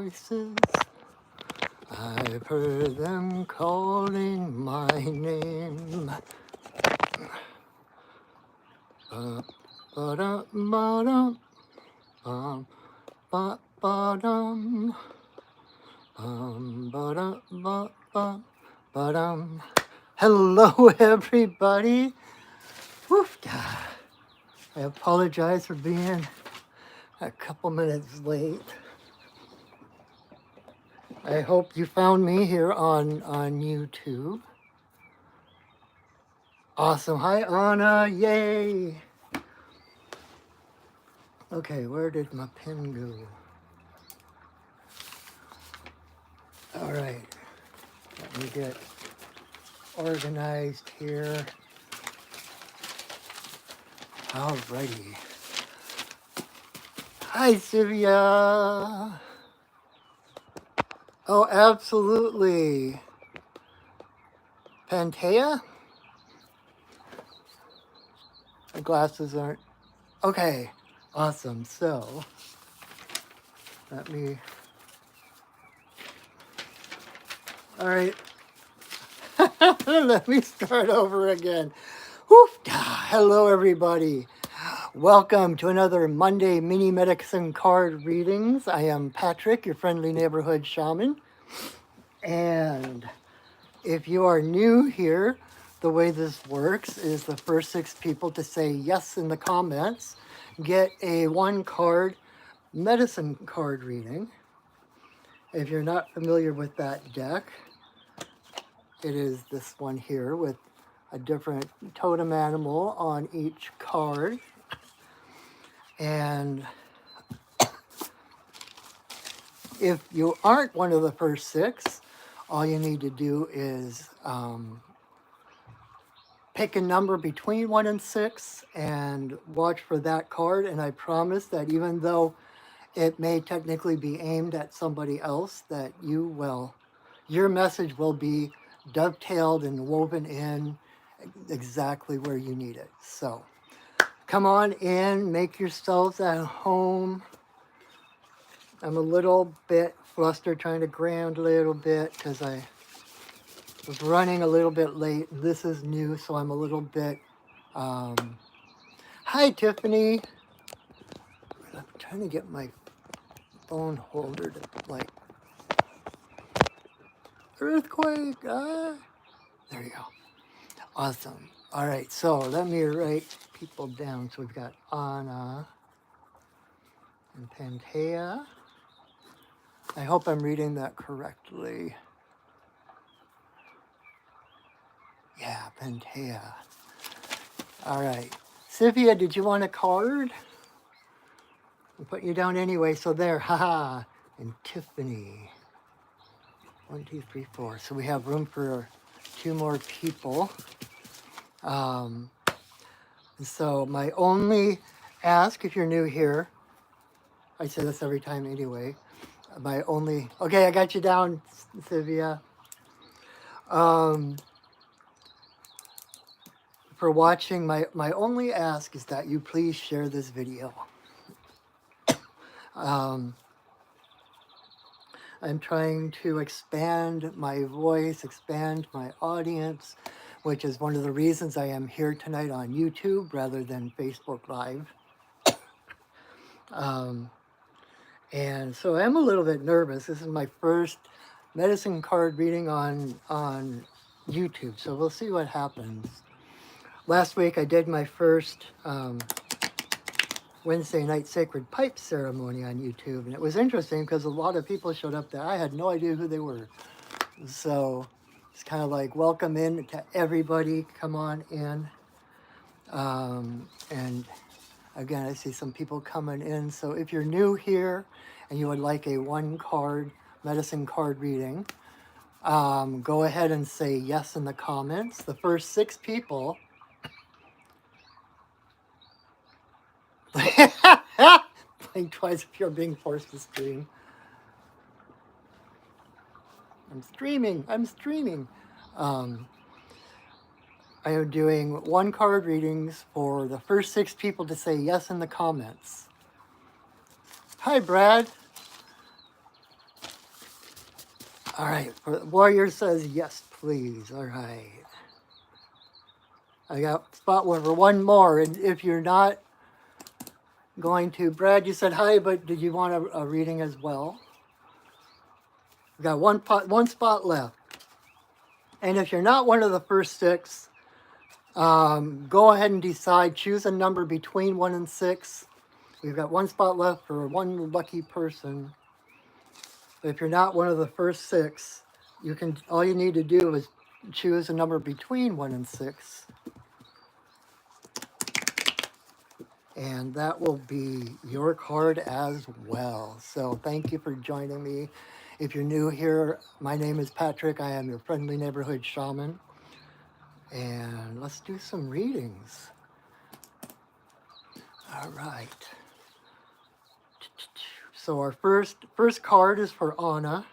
voices. I've heard them calling my name. Ba-dum, ba-dum, bum, ba-dum, ba-dum, ba-dum, ba-dum. Hello, everybody. Woof. I apologize for being a couple minutes late. I hope you found me here on YouTube. Awesome. Hi, Anna. Yay. Okay, where did my pen go? All right. Let me get organized here. Alrighty. Hi, Sylvia. Oh, absolutely. Pantea? My glasses aren't. Okay, awesome. So, let me. All right. Let me start over again. Woof. Hello, everybody. Welcome to another Monday Mini Medicine Card Readings. I am Patrick, your friendly neighborhood shaman. And if you are new here, the way this works is the first 6 people to say yes in the comments get a 1-card medicine card reading. If you're not familiar with that deck, it is this one here with a different totem animal on each card. And if you aren't one of the first 6, all you need to do is pick a number between 1 and 6 and watch for that card. And I promise that even though it may technically be aimed at somebody else, that your message will be dovetailed and woven in exactly where you need it. So come on in, make yourselves at home. I'm a little bit flustered, trying to ground a little bit because I was running a little bit late. This is new, so I'm a little bit... Hi, Tiffany. I'm trying to get my phone holder to, like... Earthquake! Ah! There you go. Awesome. All right, so let me write people down. So we've got Anna and Pantea. I hope I'm reading that correctly. Yeah, Pantea. All right. Sylvia, did you want a card? I'm putting you down anyway, so there. Haha. And Tiffany. 1, 2, 3, 4. So we have room for 2 more people. So my only ask, if you're new here, I say this every time anyway, okay, I got you down, Sylvia. For watching, my only ask is that you please share this video. I'm trying to expand my voice, expand my audience, which is one of the reasons I am here tonight on YouTube rather than Facebook Live. And so I'm a little bit nervous. This is my first medicine card reading on YouTube, so we'll see what happens. Last week I did my first Wednesday night sacred pipe ceremony on YouTube, and it was interesting because a lot of people showed up there. I had no idea who they were. So it's kind of like welcome in to everybody, come on in. And again, I see some people coming in. So if you're new here and you would like a 1-card medicine card reading, go ahead and say yes in the comments. The first 6 people. Blink twice if you're being forced to stream. I'm streaming. I am doing 1-card readings for the first 6 people to say yes in the comments. Hi, Brad. All right. Warrior says yes, please. All right. I got spot one for one more. And if you're not going to, Brad, you said hi, but did you want a reading as well? We got one spot left. And if you're not one of the first six, go ahead and decide. Choose a number between 1 and 6. We've got one spot left for one lucky person. But if you're not one of the first six, all you need to do is choose a number between 1 and 6. And that will be your card as well. So thank you for joining me. If you're new here, my name is Patrick. I am your friendly neighborhood shaman. And let's do some readings. All right. So our first card is for Anna.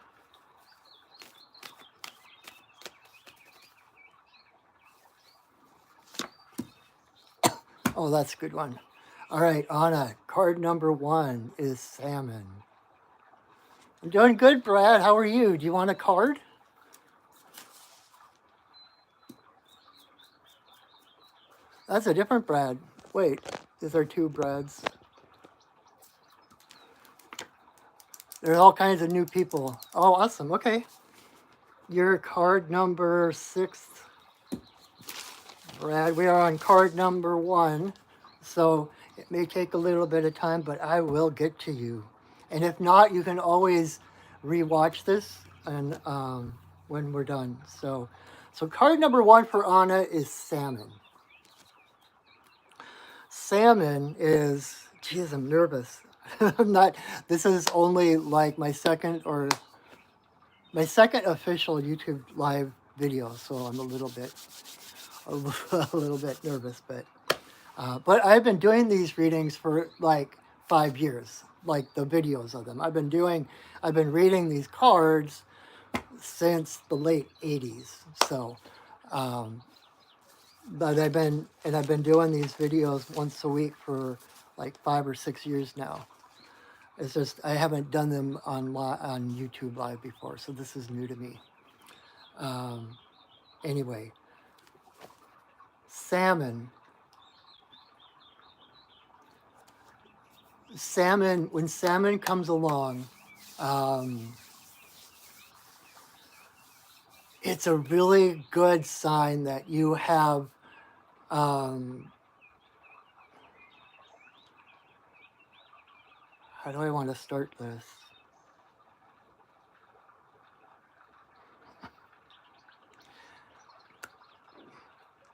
Oh, that's a good one. All right, Anna, card number 1 is salmon. I'm doing good, Brad. How are you? Do you want a card? That's a different Brad. Wait, these are two Brads. There's all kinds of new people. Oh, awesome. Okay. Your card number 6, Brad. We are on card number 1. So it may take a little bit of time, but I will get to you. And if not, you can always rewatch this and when we're done. So card number 1 for Anna is salmon. Salmon is, geez, I'm nervous. I'm not, this is only like my second official YouTube live video. So I'm a little bit nervous, but I've been doing these readings for like 5 years, like the videos of them. I've been reading these cards since the late 80s. So, but I've been doing these videos once a week for like 5 or 6 years now. It's just, I haven't done them on YouTube live before, so this is new to me. Anyway, salmon. When salmon comes along, it's a really good sign that you have how do I want to start this?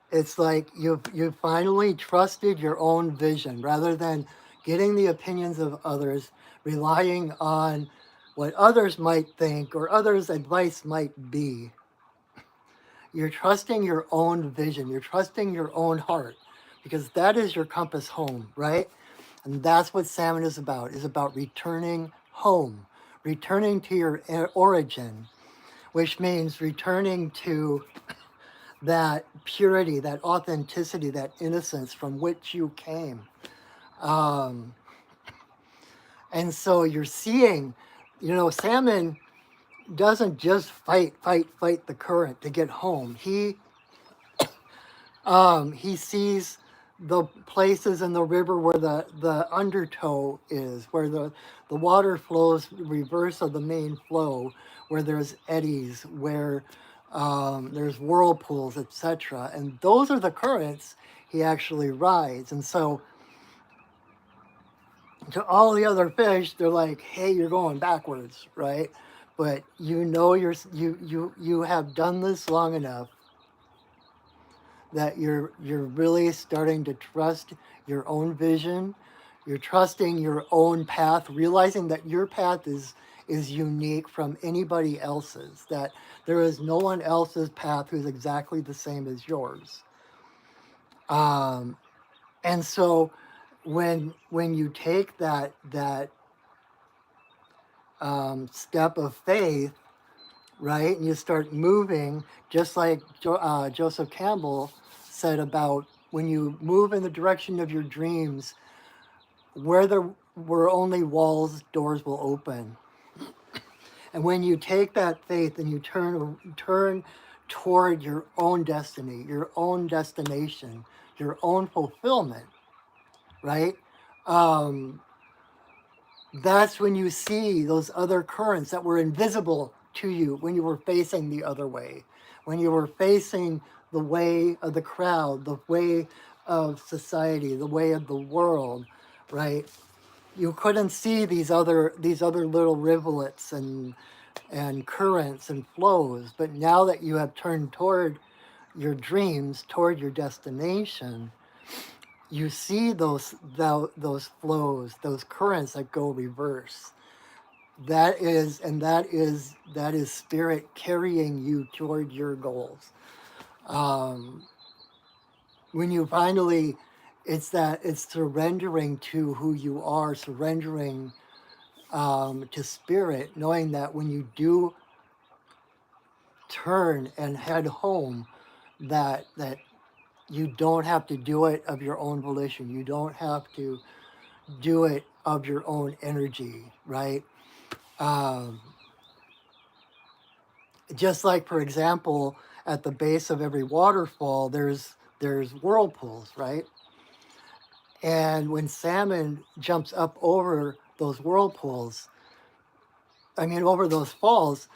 It's like you finally trusted your own vision rather than getting the opinions of others, relying on what others might think or others' advice might be. You're trusting your own vision. You're trusting your own heart because that is your compass home, right? And that's what salmon is about returning home, returning to your origin, which means returning to that purity, that authenticity, that innocence from which you came. And so you're seeing, salmon doesn't just fight the current to get home. He sees the places in the river where the undertow is, where the water flows reverse of the main flow, where there's eddies, where there's whirlpools, etc. And those are the currents he actually rides. And so to all the other fish, they're like, hey, you're going backwards, right? But you have done this long enough that you're really starting to trust your own vision. You're trusting your own path, realizing that your path is unique from anybody else's, that there is no one else's path who's exactly the same as yours. And so when you take that step of faith, right, and you start moving, just like Joseph Campbell said about when you move in the direction of your dreams, where there were only walls, doors will open. And when you take that faith and you turn toward your own destiny, your own destination, your own fulfillment, right? Um, that's when you see those other currents that were invisible to you when you were facing the other way, when you were facing the way of the crowd, the way of society, the way of the world, right? You couldn't see these other little rivulets and currents and flows, but now that you have turned toward your dreams, toward your destination, you see those flows, those currents that go reverse. That is spirit carrying you toward your goals. Um, when you finally, it's surrendering to who you are, surrendering to spirit, knowing that when you do turn and head home, that you don't have to do it of your own volition. You don't have to do it of your own energy, right? Um, just like, for example, at the base of every waterfall, there's whirlpools, right? And when salmon jumps up over those whirlpools, over those falls,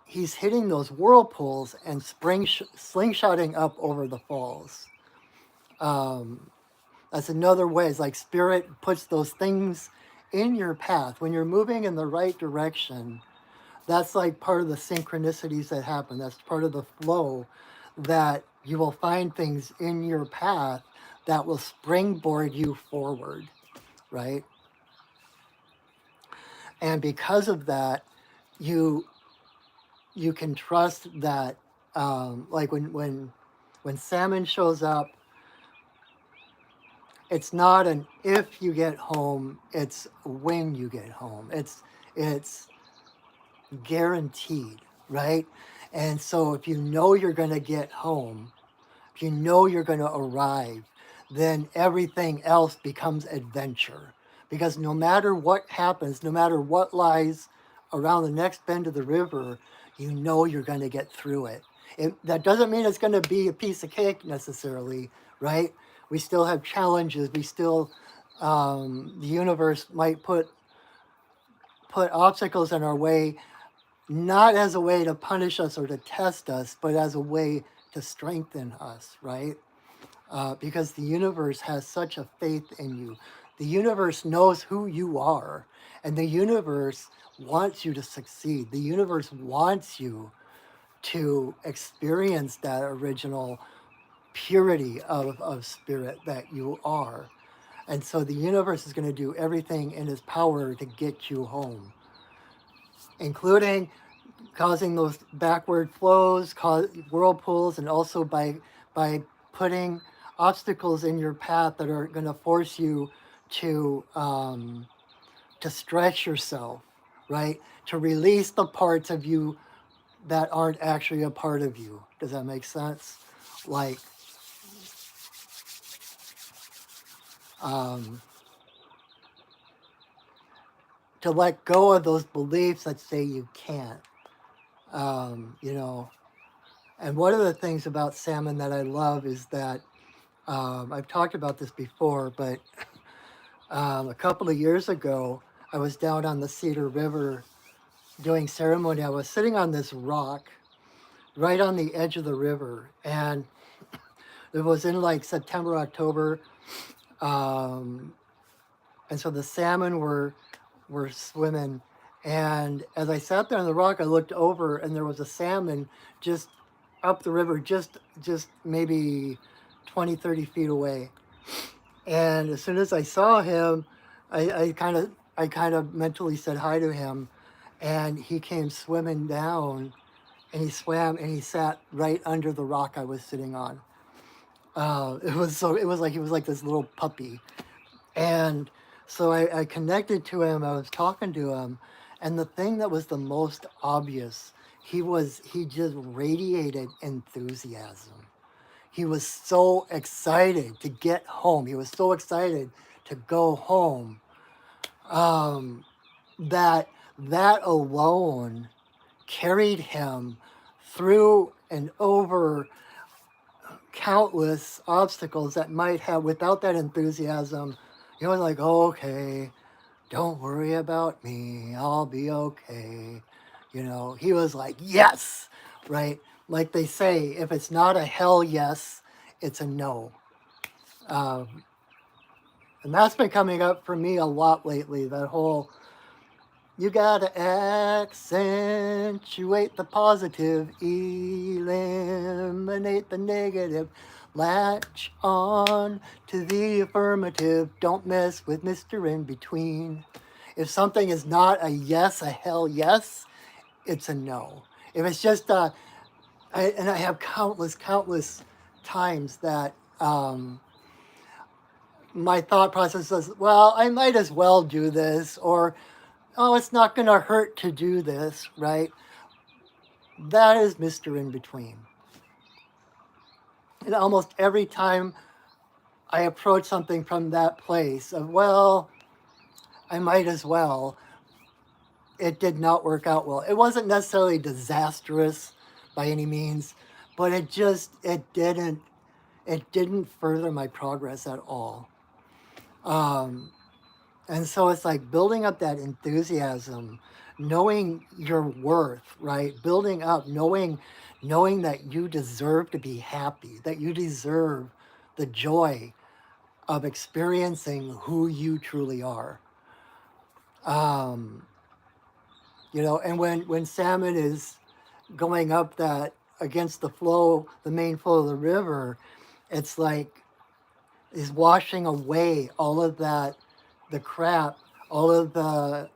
he's hitting those whirlpools and slingshotting up over the falls. Um, that's another way. It's like spirit puts those things in your path when you're moving in the right direction. That's like part of the synchronicities that happen. That's part of the flow, that you will find things in your path that will springboard you forward, right? And because of that, you you can trust that, like when salmon shows up, it's not an if you get home, it's when you get home. It's guaranteed, right? And so if you know you're going to get home, if you know you're going to arrive, then everything else becomes adventure. Because no matter what happens, no matter what lies around the next bend of the river, you know you're going to get through it. That doesn't mean it's going to be a piece of cake necessarily, right? We still have challenges. We still, the universe might put obstacles in our way, not as a way to punish us or to test us, but as a way to strengthen us, right? Because the universe has such a faith in you. The universe knows who you are, and the universe wants you to succeed. The universe wants you to experience that original purity of spirit that you are. And so the universe is going to do everything in its power to get you home, including causing those backward flows, whirlpools, and also by putting obstacles in your path that are going to force you to stretch yourself, right? To release the parts of you that aren't actually a part of you. Does that make sense? Like, um, to let go of those beliefs that say you can't. You know, and one of the things about salmon that I love is that, I've talked about this before, but a couple of years ago, I was down on the Cedar River doing ceremony. I was sitting on this rock right on the edge of the river, and it was in like September, October, um, and so the salmon were swimming. And as I sat there on the rock, I looked over, and there was a salmon just up the river, just maybe 20, 30 feet away. And as soon as I saw him, I kind of mentally said hi to him, and he came swimming down, and he swam and he sat right under the rock I was sitting on. It was like he was like this little puppy, and so I connected to him. I was talking to him, and the thing that was the most obvious, he just radiated enthusiasm. He was so excited to get home. He was so excited to go home, that alone. carried him through and over countless obstacles that might have, without that enthusiasm, he was like, oh, okay, don't worry about me, I'll be okay. You know, he was like, yes, right? Like they say, if it's not a hell yes, it's a no. Um, and that's been coming up for me a lot lately, that whole, you gotta accentuate the positive, eliminate the negative, latch on to the affirmative, don't mess with Mr. In Between. If something is not a yes, a hell yes, it's a no. If it's just and I have countless times that my thought process is, well, I might as well do this, or oh, it's not going to hurt to do this, right? That is Mr. In Between. And almost every time I approach something from that place of, well, I might as well, it did not work out well. It wasn't necessarily disastrous by any means, but it didn't further my progress at all. And so it's like building up that enthusiasm, knowing your worth, right? Building up, knowing that you deserve to be happy, that you deserve the joy of experiencing who you truly are. Um, you know, and when salmon is going up that against the flow, the main flow of the river, it's like is washing away all of that, the crap, all of the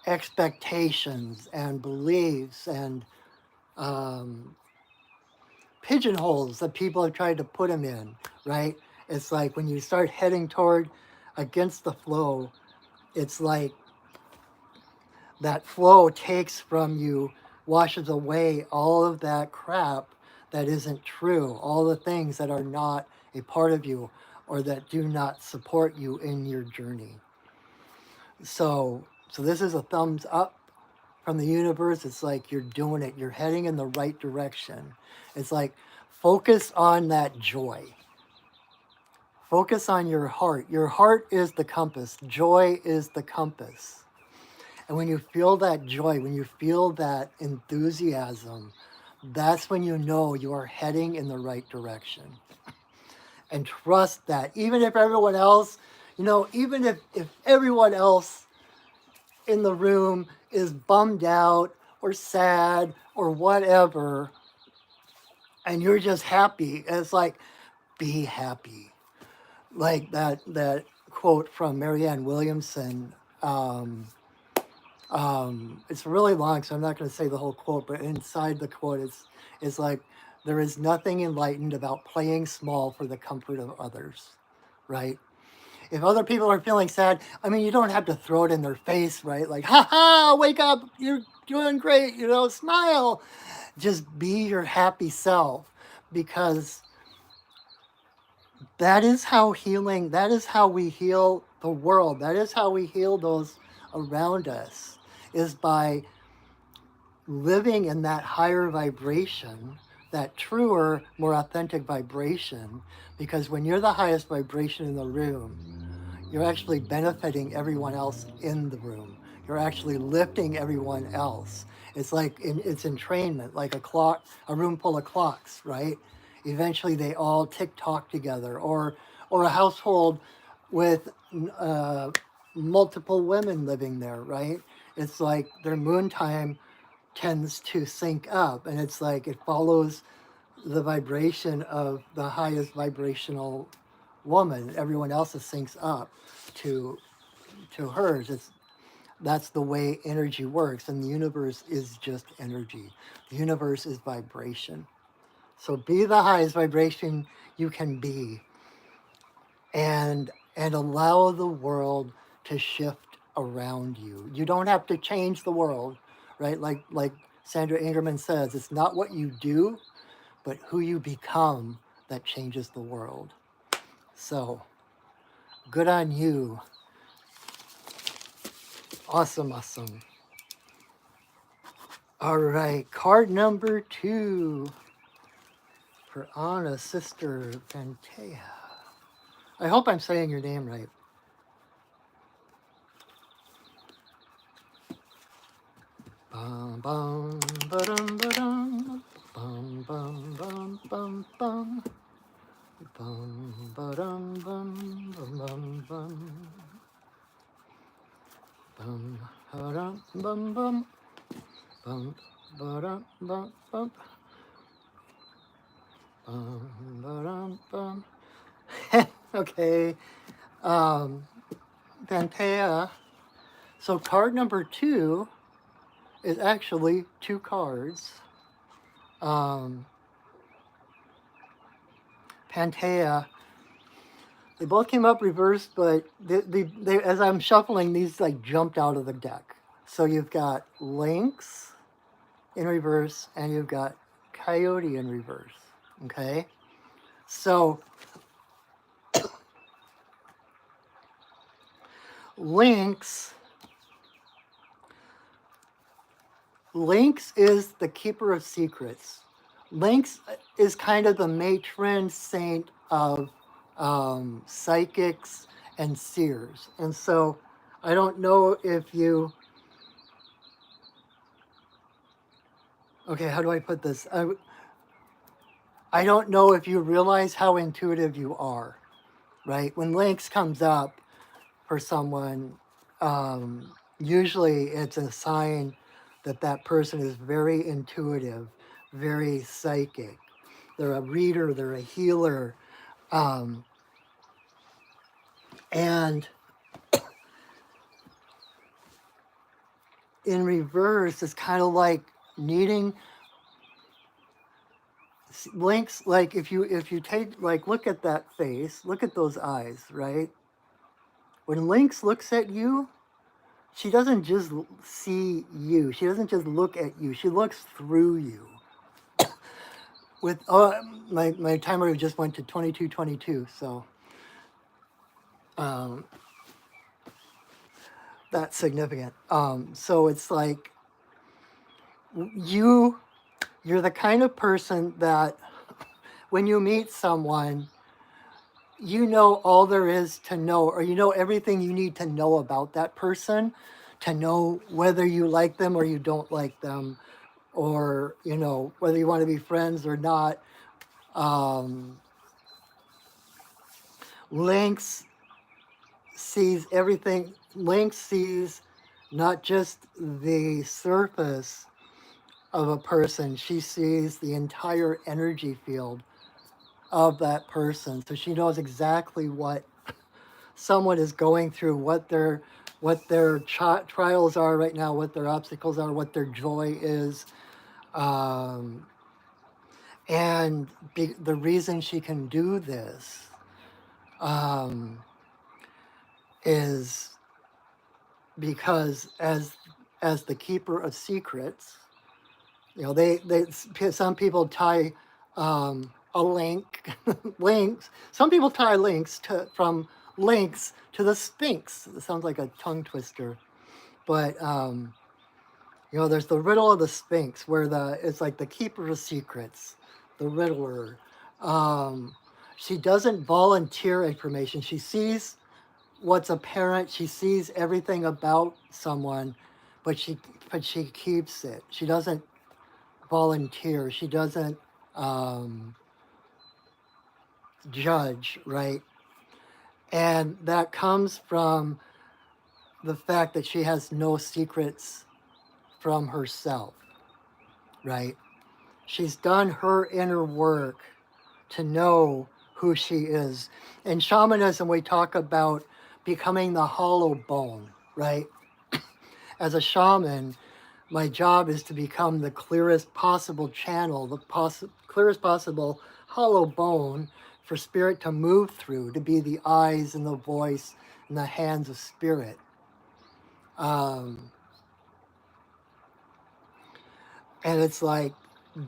expectations and beliefs and um, pigeonholes that people have tried to put them in, right? It's like when you start heading toward against the flow, it's like that flow takes from you, washes away all of that crap that isn't true, all the things that are not a part of you or that do not support you in your journey. So this is a thumbs up from the universe. It's like you're doing it. You're heading in the right direction. It's like focus on that joy. Focus on your heart. Your heart is the compass. Joy is the compass. And when you feel that joy, when you feel that enthusiasm, that's when you know you are heading in the right direction. And trust that. Even if everyone else, even if everyone else in the room is bummed out or sad or whatever, and you're just happy, it's like, be happy. Like that quote from Marianne Williamson. It's really long, so I'm not going to say the whole quote, but inside the quote it's like, there is nothing enlightened about playing small for the comfort of others, right? If other people are feeling sad, I mean, you don't have to throw it in their face, right? Like, ha ha, wake up, you're doing great, smile. Just be your happy self, because that is how we heal the world. That is how we heal those around us, is by living in that higher vibration, that truer, more authentic vibration. Because when you're the highest vibration in the room, you're actually benefiting everyone else in the room. You're actually lifting everyone else. It's like it's entrainment, like a room full of clocks, right? Eventually they all tick-tock together, or a household with multiple women living there, right? It's like their moon time tends to sync up, and it's like it follows the vibration of the highest vibrational woman. Everyone else syncs up to hers. That's the way energy works, and the universe is just energy. The universe is vibration. So be the highest vibration you can be, and allow the world to shift around you. You don't have to change the world, right? Like Sandra Ingerman says, it's not what you do, but who you become that changes the world. So good on you. Awesome. All right, card number 2 for Anna, Sister Pantea. I hope I'm saying your name right. Bum bum ba-dum ba-dum. Bum bum bum bum bum. Bum ba-dum bum bum bum bum. Bum ba-dum bum bum. Bum ba-dum bum bum. Bum ba-dum bum. Okay. Pantea. So card number 2 is actually 2 cards. Pantea. They both came up reversed, but they, as I'm shuffling, these like jumped out of the deck. So you've got Lynx in reverse, and you've got Coyote in reverse. Okay, so Lynx is the keeper of secrets. Lynx is kind of the matron saint of psychics and seers. And so I don't know if you, okay, how do I put this? I don't know if you realize how intuitive you are, right? When Lynx comes up for someone, usually it's a sign that that person is very intuitive, very psychic. They're a reader, they're a healer. And in reverse, it's kind of like needing Lynx. Like if you take, like, look at that face, look at those eyes, right? When Lynx looks at you, she doesn't just see you. She doesn't just look at you. She looks through you. With my timer just went to 22:22, so that's significant. So it's like you're the kind of person that when you meet someone, you know all there is to know, or you know everything you need to know about that person to know whether you like them or you don't like them, or you know whether you want to be friends or not. Lynx sees everything. Lynx sees not just the surface of a person, she sees the entire energy field of that person. So she knows exactly what someone is going through, what their trials are right now, what their obstacles are, what their joy is. And the reason she can do this is because as the keeper of secrets, you know, they some people tie a link links. Some people tie links from links to the Sphinx. It sounds like a tongue twister, but you know, there's the riddle of the Sphinx, where it's like the keeper of secrets, the riddler. She doesn't volunteer information. She sees what's apparent. She sees everything about someone, but she keeps it. She doesn't volunteer. She doesn't judge, right? And that comes from the fact that she has no secrets from herself, right? She's done her inner work to know who she is. In shamanism, we talk about becoming the hollow bone, right? As a shaman, my job is to become the clearest possible channel, the clearest possible hollow bone for spirit to move through, to be the eyes and the voice and the hands of spirit. And it's like,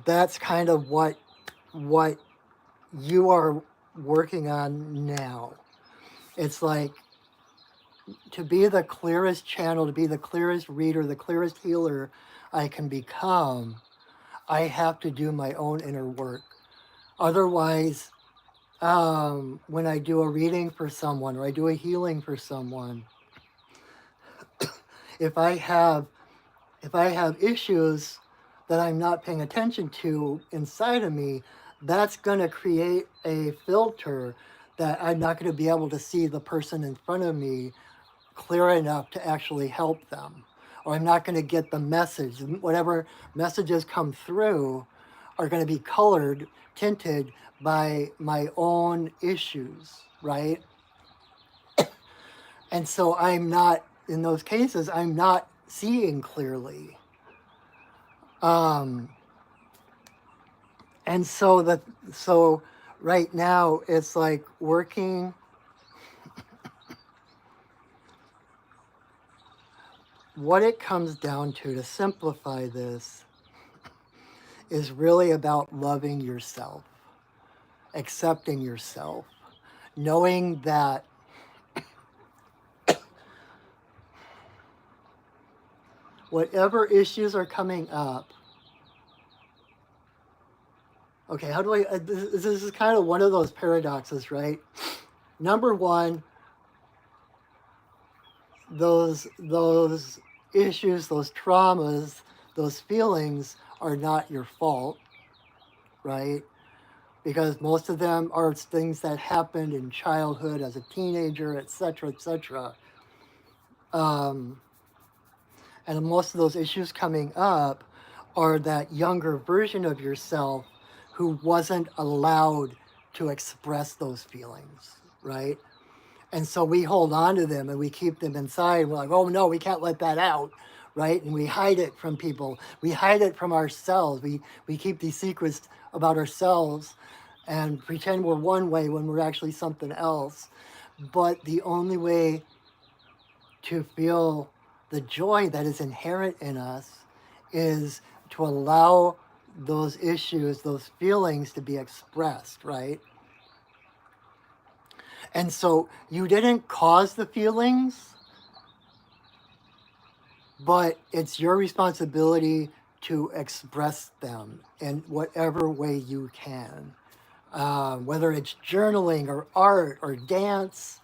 that's kind of what you are working on now. It's like to be the clearest channel, to be the clearest reader, the clearest healer I can become, I have to do my own inner work. Otherwise, when I do a reading for someone or I do a healing for someone, if I have issues that I'm not paying attention to inside of me, that's going to create a filter that I'm not going to be able to see the person in front of me clear enough to actually help them. Or I'm not going to get the message. Whatever messages come through are going to be colored, tinted by my own issues, right? And so I'm not, in those cases, I'm not seeing clearly. And so right now it's like working. What it comes down to simplify this, is really about loving yourself, accepting yourself, knowing that whatever issues are coming up, okay, how do I, this is kind of one of those paradoxes, right? Number one, those issues, those traumas, those feelings are not your fault, right? Because most of them are things that happened in childhood as a teenager, etc., etc. And most of those issues coming up are that younger version of yourself who wasn't allowed to express those feelings, right? And so we hold on to them and we keep them inside. We're like, oh no, we can't let that out, right? And we hide it from people. We hide it from ourselves. We keep these secrets about ourselves and pretend we're one way when we're actually something else. But the only way to feel the joy that is inherent in us is to allow those issues, those feelings to be expressed, right? And so you didn't cause the feelings, but it's your responsibility to express them in whatever way you can. Whether it's journaling or art or dance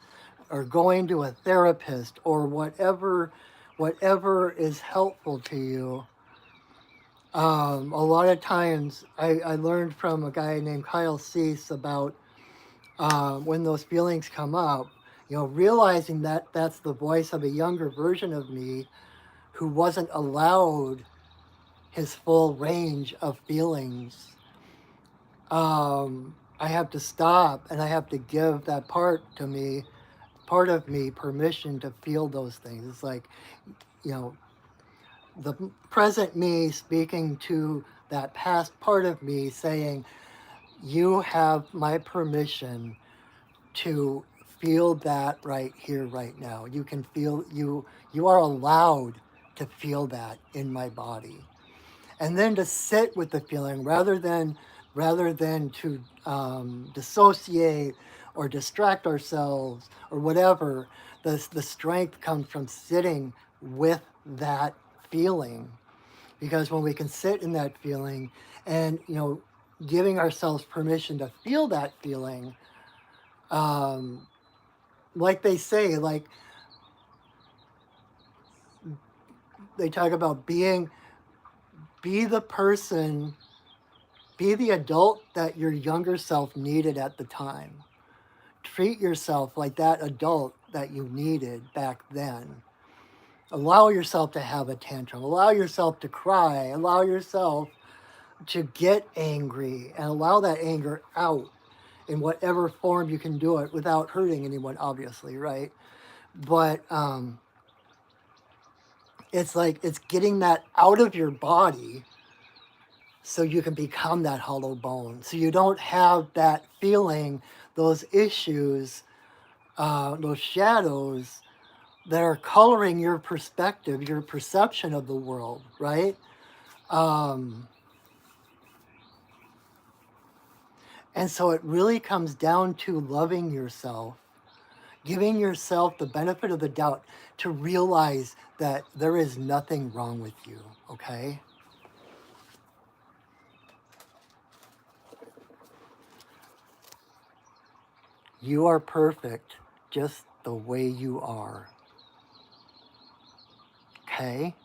or going to a therapist or whatever is helpful to you. A lot of times I learned from a guy named Kyle Cease about when those feelings come up, realizing that that's the voice of a younger version of me who wasn't allowed his full range of feelings. I have to stop and I have to give that part of me permission to feel those things. It's like, the present me speaking to that past part of me saying, you have my permission to feel that right here, right now. You can feel, you are allowed to feel that in my body. And then to sit with the feeling rather than to dissociate or distract ourselves or whatever. The strength comes from sitting with that feeling, because when we can sit in that feeling and giving ourselves permission to feel that feeling, like they say, like they talk about be the person, be the adult that your younger self needed at the time. Treat yourself like that adult that you needed back then. Allow yourself to have a tantrum. Allow yourself to cry. Allow yourself to get angry and allow that anger out in whatever form you can do it without hurting anyone, obviously, right? But it's like it's getting that out of your body so you can become that hollow bone. So you don't have that feeling, those issues, those shadows that are coloring your perspective, your perception of the world, right? And so it really comes down to loving yourself, Giving yourself the benefit of the doubt to realize that there is nothing wrong with you, okay? You are perfect just the way you are, okay?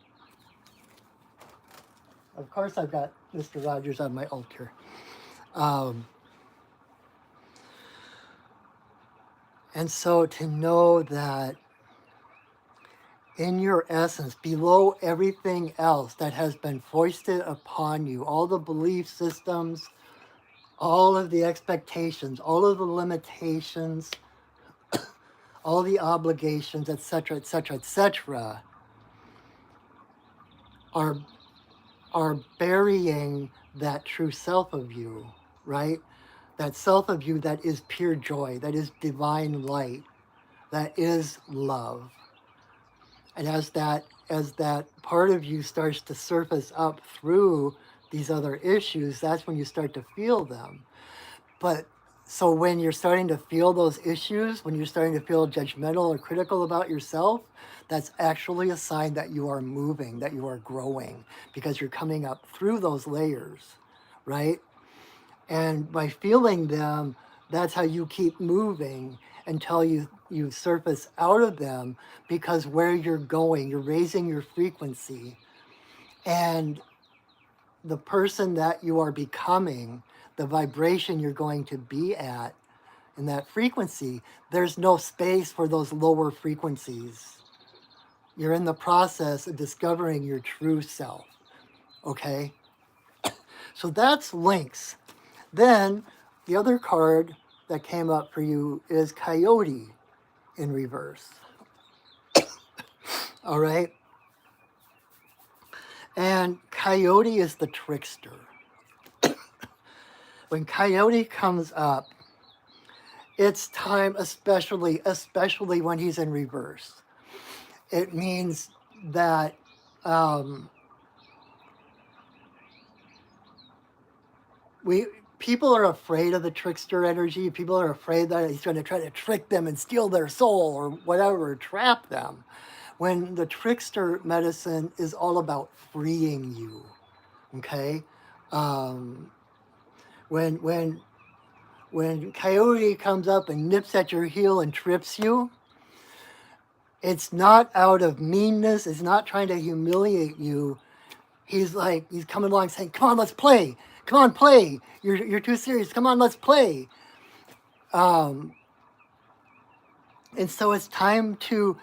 Of course, I've got Mr. Rogers on my altar. And so to know that in your essence, below everything else that has been foisted upon you, all the belief systems, all of the expectations, all of the limitations, all the obligations, etc., etc., etc., are burying that true self of you, right? That self of you that is pure joy, that is divine light, that is love. And as that part of you starts to surface up through these other issues, that's when you start to feel them. But so when you're starting to feel those issues, when you're starting to feel judgmental or critical about yourself, that's actually a sign that you are moving, that you are growing, because you're coming up through those layers, right? And by feeling them, that's how you keep moving until you surface out of them, because where you're going, you're raising your frequency. And the person that you are becoming, the vibration you're going to be at in that frequency, there's no space for those lower frequencies. You're in the process of discovering your true self, okay? So that's links. Then the other card that came up for you is Coyote in reverse. All right. And Coyote is the trickster. When Coyote comes up, it's time, especially when he's in reverse. It means that we people are afraid of the trickster energy. People are afraid that he's going to try to trick them and steal their soul or whatever, trap them. When the trickster medicine is all about freeing you, okay? When Coyote comes up and nips at your heel and trips you, it's not out of meanness. It's not trying to humiliate you. He's coming along saying, "Come on, let's play. Come on, play. You're too serious. Come on, let's play." And so it's time to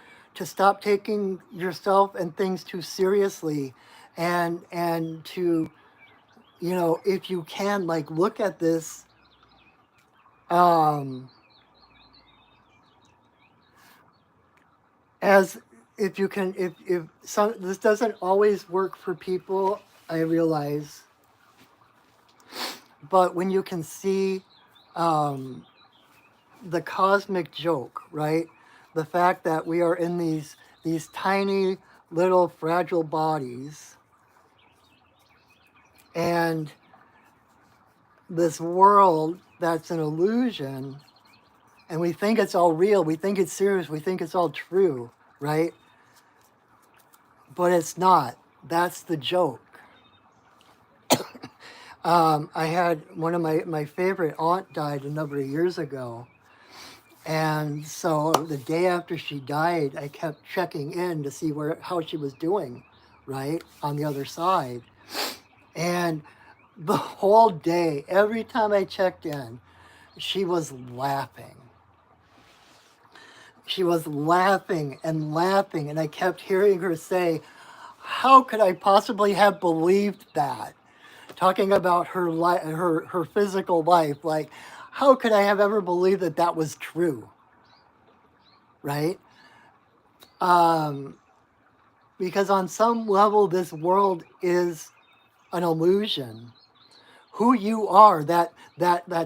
stop taking yourself and things too seriously, and to, if you can, like, look at this as, if you can, if some, this doesn't always work for people, I realize, but when you can see the cosmic joke, right? The fact that we are in these tiny little fragile bodies, and this world that's an illusion, and we think it's all real, we think it's serious, we think it's all true, right? But it's not. That's the joke. I had one of my favorite aunt died a number of years ago. And so the day after she died, I kept checking in to see how she was doing, right, on the other side. And the whole day, every time I checked in, she was laughing. She was laughing and laughing, and I kept hearing her say, "How could I possibly have believed that?" Talking about her her physical life, like, how could I have ever believed that that was true, right? Because on some level, this world is an illusion. Who you are, that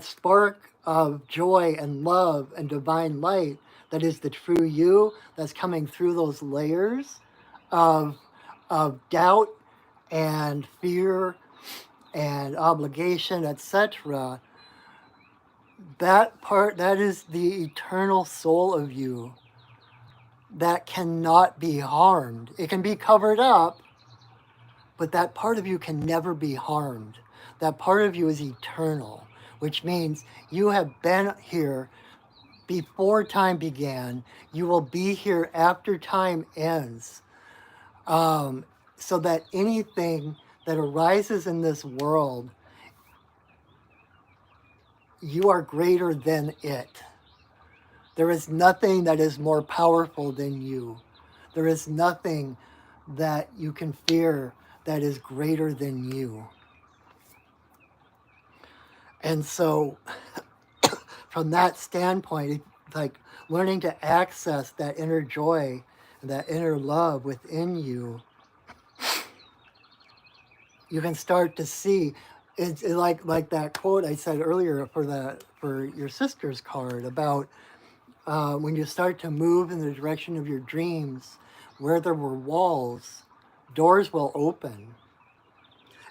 spark of joy and love and divine light, that is the true you, that's coming through those layers of doubt and fear and obligation, etc. that part, that is the eternal soul of you that cannot be harmed. It can be covered up, but that part of you can never be harmed. That part of you is eternal, which means you have been here before time began. You will be here after time ends. So that anything that arises in this world, you are greater than it. There is nothing that is more powerful than you. There is nothing that you can fear that is greater than you. And so, from that standpoint, like learning to access that inner joy, that inner love within you, you can start to see. It's like that quote I said earlier for your sister's card about when you start to move in the direction of your dreams, where there were walls, doors will open.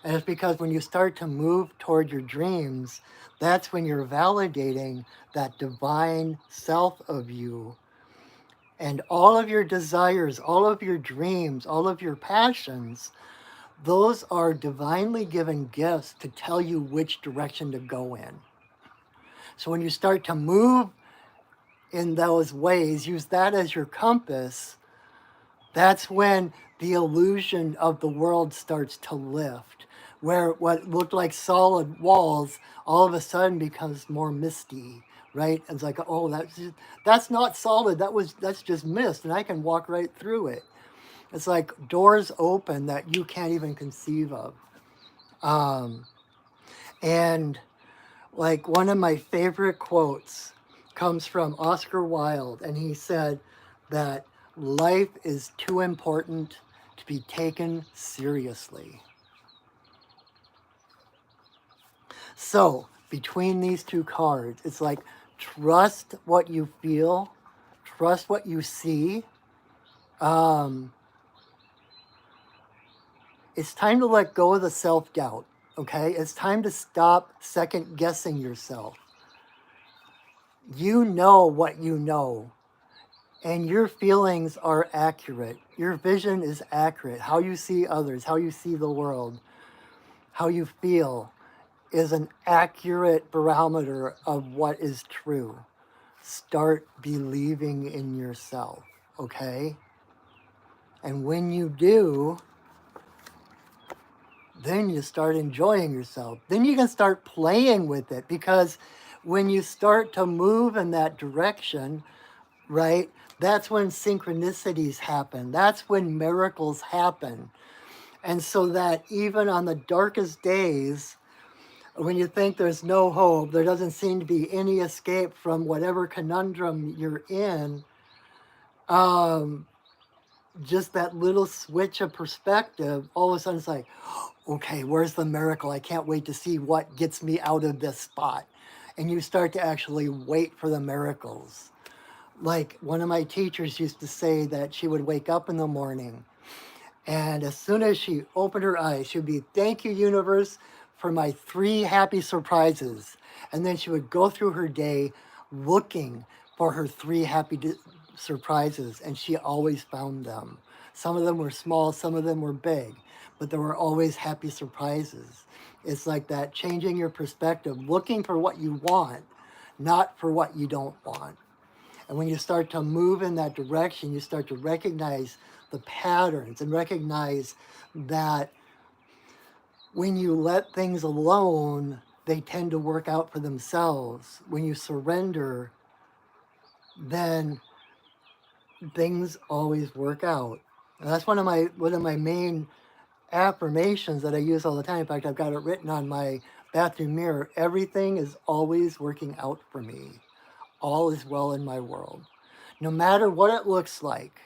And it's because when you start to move toward your dreams, that's when you're validating that divine self of you. And all of your desires, all of your dreams, all of your passions, those are divinely given gifts to tell you which direction to go in. So when you start to move in those ways, use that as your compass, that's when the illusion of the world starts to lift, where what looked like solid walls all of a sudden becomes more misty, right? It's like, oh, that's not solid. That's just mist, and I can walk right through it. It's like doors open that you can't even conceive of. And like one of my favorite quotes comes from Oscar Wilde, and he said that life is too important to be taken seriously. So, between these two cards, it's like trust what you feel, trust what you see. It's time to let go of the self-doubt, okay? It's time to stop second guessing yourself. You know what you know, and your feelings are accurate. Your vision is accurate. How you see others, how you see the world, how you feel is an accurate barometer of what is true. Start believing in yourself, okay? And when you do, then you start enjoying yourself. Then you can start playing with it, because when you start to move in that direction, right, that's when synchronicities happen. That's when miracles happen. And so that even on the darkest days, when you think there's no hope, there doesn't seem to be any escape from whatever conundrum you're in, just that little switch of perspective, all of a sudden it's like, okay, where's the miracle? I can't wait to see what gets me out of this spot. And you start to actually wait for the miracles. Like one of my teachers used to say that she would wake up in the morning, and as soon as she opened her eyes, she would be, thank you, universe, for my 3 happy surprises. And then she would go through her day looking for her 3 happy surprises, and she always found them. Some of them were small, some of them were big, but there were always happy surprises. It's like that, changing your perspective, looking for what you want, not for what you don't want. And when you start to move in that direction, you start to recognize the patterns and recognize that when you let things alone, they tend to work out for themselves. When you surrender, then things always work out. And that's one of my main affirmations that I use all the time. In fact, I've got it written on my bathroom mirror. Everything is always working out for me. All is well in my world. No matter what it looks like,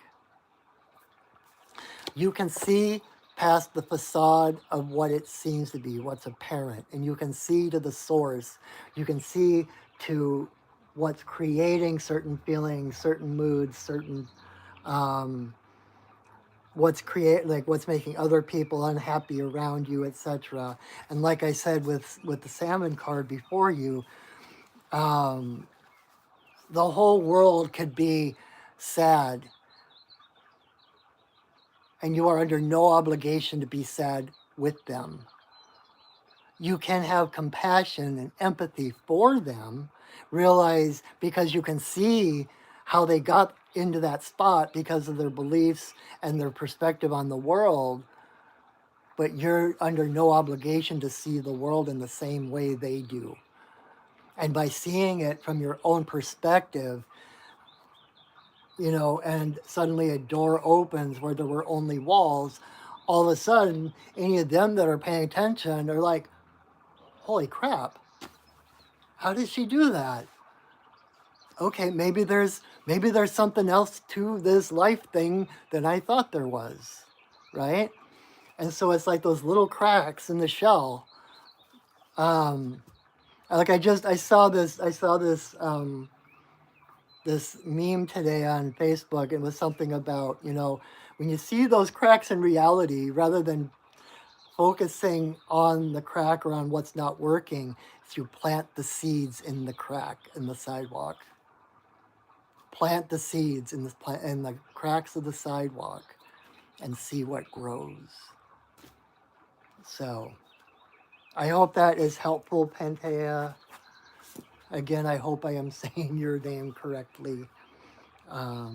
you can see past the facade of what it seems to be, what's apparent, and you can see to the source. You can see to what's creating certain feelings, certain moods, certain what's making other people unhappy around you, etc. And like I said with the salmon card before you, Um, the whole world could be sad, and you are under no obligation to be sad with them. You can have compassion and empathy for them, realize because you can see how they got into that spot because of their beliefs and their perspective on the world, but you're under no obligation to see the world in the same way they do. And by seeing it from your own perspective, and suddenly a door opens where there were only walls, all of a sudden, any of them that are paying attention are like, holy crap, how did she do that? Okay, maybe there's something else to this life thing than I thought there was, right? And so it's like those little cracks in the shell. Like I saw this this meme today on Facebook. It was something about, when you see those cracks in reality, rather than focusing on the crack or on what's not working, is you plant the seeds in the crack in the sidewalk. Plant the seeds in the cracks of the sidewalk and see what grows. So I hope that is helpful, Pantea. Again, I hope I am saying your name correctly. All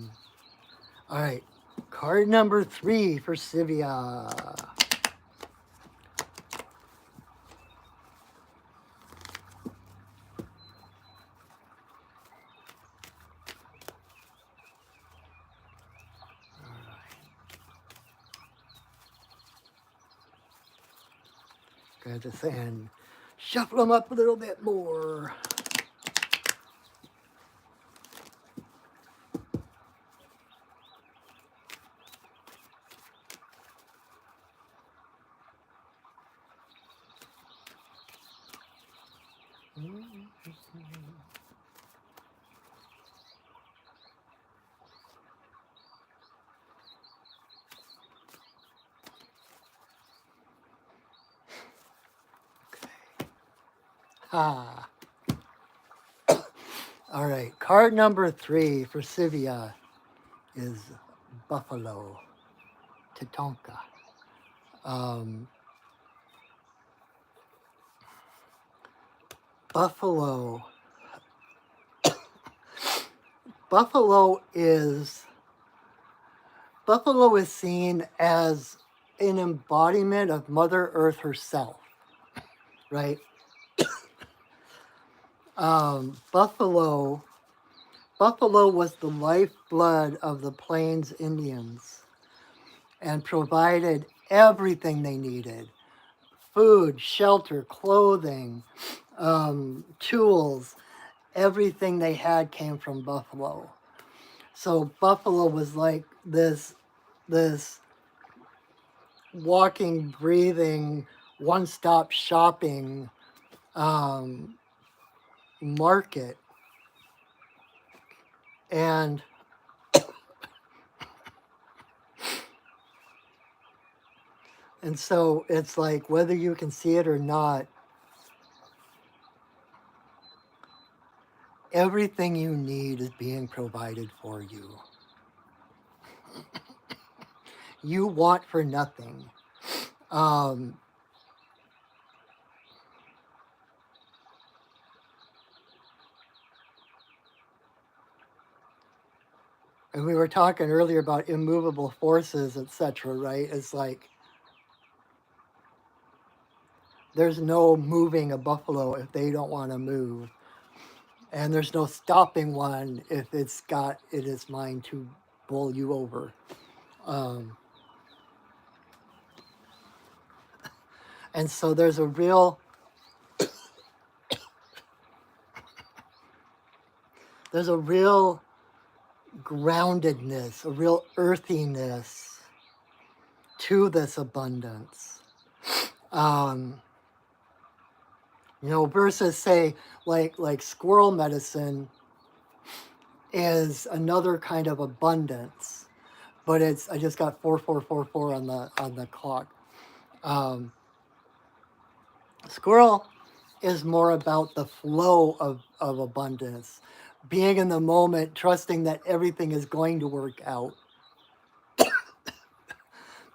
right, card number 3 for Sivia. Got this and shuffle them up a little bit more. Ha. All right, card number 3 for Sivia is Buffalo, Tatonka. Buffalo. Buffalo is seen as an embodiment of Mother Earth herself, right? Buffalo was the lifeblood of the Plains Indians and provided everything they needed: food, shelter, clothing, tools. Everything they had came from buffalo. So buffalo was like this walking, breathing, one-stop shopping market. And so it's like, whether you can see it or not, everything you need is being provided for you. You want for nothing. And we were talking earlier about immovable forces, etc., right? It's like, there's no moving a buffalo if they don't want to move. And there's no stopping one if it's got it its mind to bowl you over. And so there's a real groundedness, a real earthiness to this abundance. Versus, say, like squirrel medicine is another kind of abundance, but I just got 4444 on the clock. Squirrel is more about the flow of abundance, being in the moment, trusting that everything is going to work out.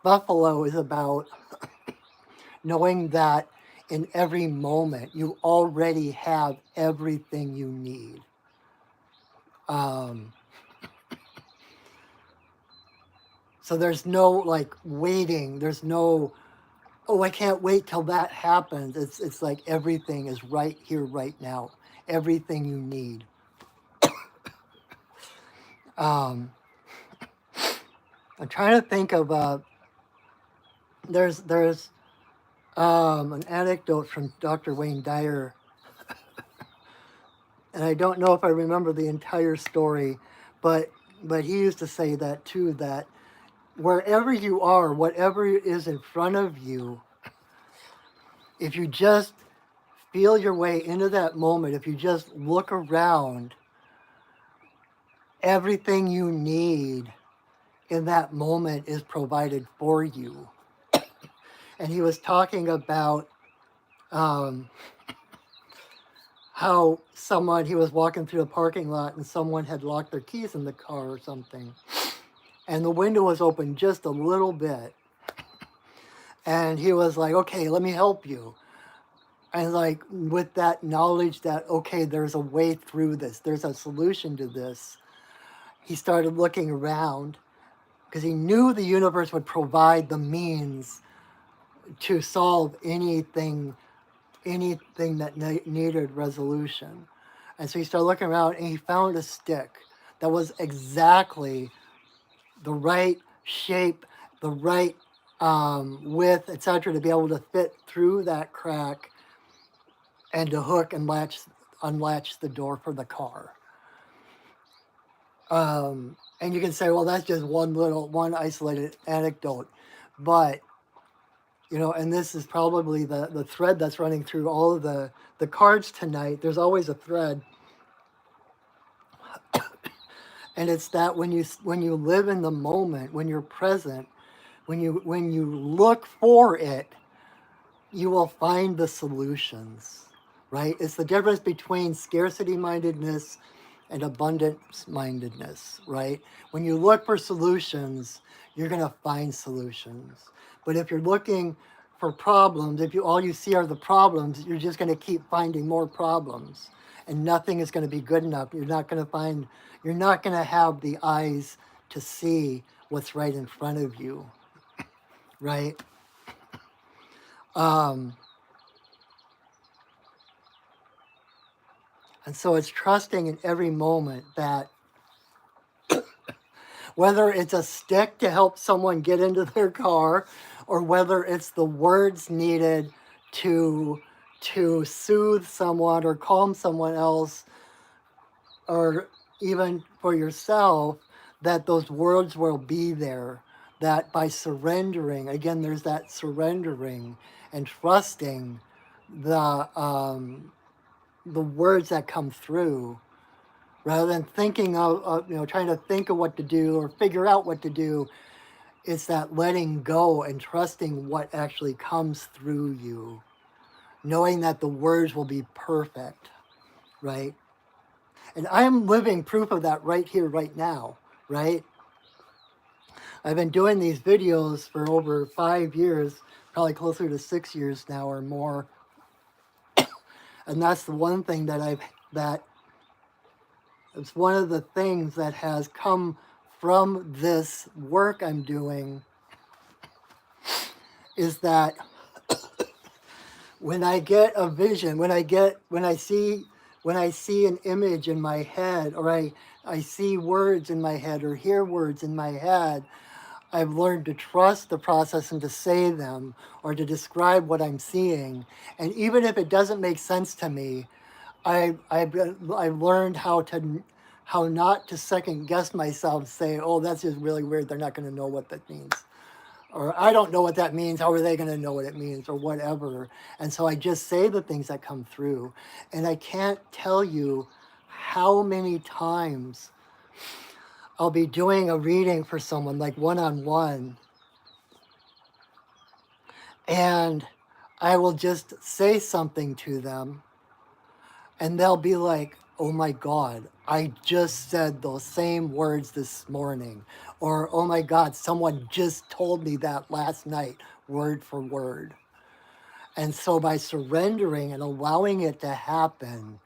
Buffalo is about knowing that in every moment you already have everything you need. So there's no like waiting. There's no, oh, I can't wait till that happens. It's like everything is right here, right now. Everything you need. Um, I'm trying to think of there's an anecdote from Dr. Wayne Dyer, and I don't know if I remember the entire story, but he used to say that too, that wherever you are, whatever is in front of you, if you just feel your way into that moment, if you just look around, everything you need in that moment is provided for you. And he was talking about how he was walking through the parking lot and someone had locked their keys in the car or something. And the window was open just a little bit. And he was like, okay, let me help you. And like with that knowledge that, okay, there's a way through this, there's a solution to this, he started looking around because he knew the universe would provide the means to solve anything that needed resolution. And so he started looking around and he found a stick that was exactly the right shape, the right width, etc., to be able to fit through that crack and to hook and unlatch the door for the car. And you can say, well, that's just one isolated anecdote. But, you know, and this is probably the thread that's running through all of the cards tonight. There's always a thread. And it's that when you live in the moment, when you're present, when you look for it, you will find the solutions, right? It's the difference between scarcity mindedness and abundance mindedness, right? When you look for solutions, you're going to find solutions. But if you're looking for problems, if all you see are the problems, you're just going to keep finding more problems, and nothing is going to be good enough. You're not going to have the eyes to see what's right in front of you, right? And so it's trusting in every moment that whether it's a stick to help someone get into their car, or whether it's the words needed to soothe someone or calm someone else, or even for yourself, that those words will be there. That by surrendering, again, there's that surrendering and trusting the words that come through, rather than thinking of trying to think of what to do or figure out what to do. It's that letting go and trusting what actually comes through you, knowing that the words will be perfect, right? And I am living proof of that right here, right now, right? I've been doing these videos for over 5 years, probably closer to 6 years now or more. And that's the one thing that it's one of the things that has come from this work I'm doing, is that when I get a vision, when I see an image in my head, or I see words in my head or hear words in my head, I've learned to trust the process and to say them or to describe what I'm seeing. And even if it doesn't make sense to me, I've learned how not to second guess myself, say, oh, that's just really weird, they're not going to know what that means. Or I don't know what that means, how are they going to know what it means, or whatever. And so I just say the things that come through. And I can't tell you how many times I'll be doing a reading for someone, like one-on-one, and I will just say something to them and they'll be like, oh my God, I just said those same words this morning. Or, oh my God, someone just told me that last night, word for word. And so by surrendering and allowing it to happen,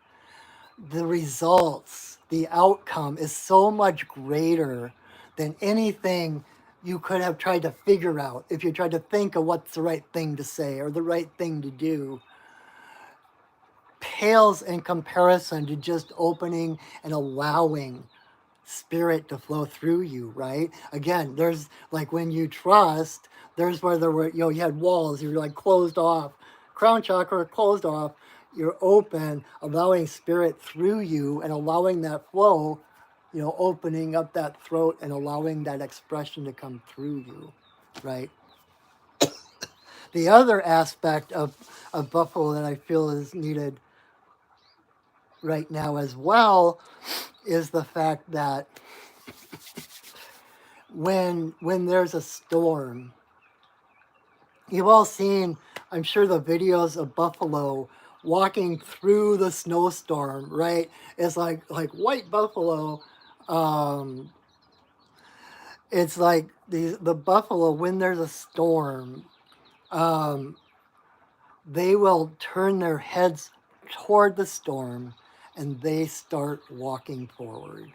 the results, the outcome is so much greater than anything you could have tried to figure out if you tried to think of what's the right thing to say or the right thing to do. Pales in comparison to just opening and allowing spirit to flow through you, right? Again, there's like when you trust, there's where there were, you had walls, you're like closed off, crown chakra closed off, you're open, allowing spirit through you and allowing that flow, opening up that throat and allowing that expression to come through you, right? The other aspect of Buffalo that I feel is needed right now as well is the fact that when there's a storm, you've all seen, I'm sure, the videos of buffalo walking through the snowstorm, right? It's like white buffalo. Um, it's like the buffalo, when there's a storm, um, they will turn their heads toward the storm and they start walking forward.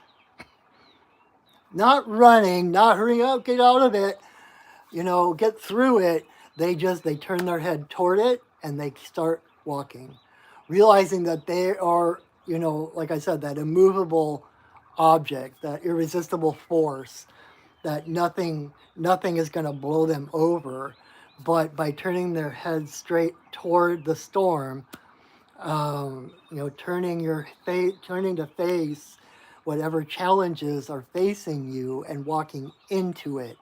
Not running, not hurrying up, get out of it, get through it. They turn their head toward it and they start walking, realizing that they are, like I said, that immovable object, that irresistible force, that nothing is going to blow them over. But by turning their head straight toward the storm, turning to face whatever challenges are facing you and walking into it,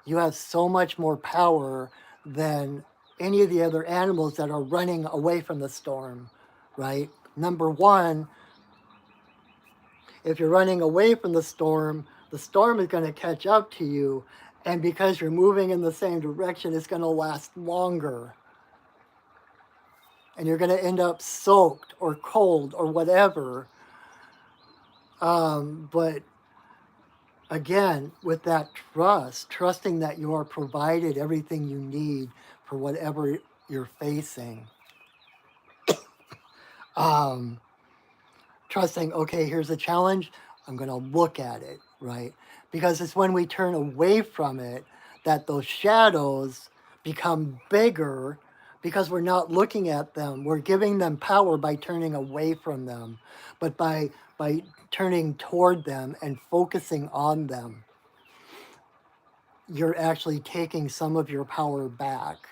you have so much more power than any of the other animals that are running away from the storm, right? Number one, if you're running away from the storm is going to catch up to you. And because you're moving in the same direction, it's going to last longer. And you're going to end up soaked or cold or whatever. But again, with that trusting that you are provided everything you need for whatever you're facing. Trusting, okay, here's a challenge, I'm going to look at it, right? Because it's when we turn away from it that those shadows become bigger because we're not looking at them. We're giving them power by turning away from them, but by turning toward them and focusing on them, you're actually taking some of your power back.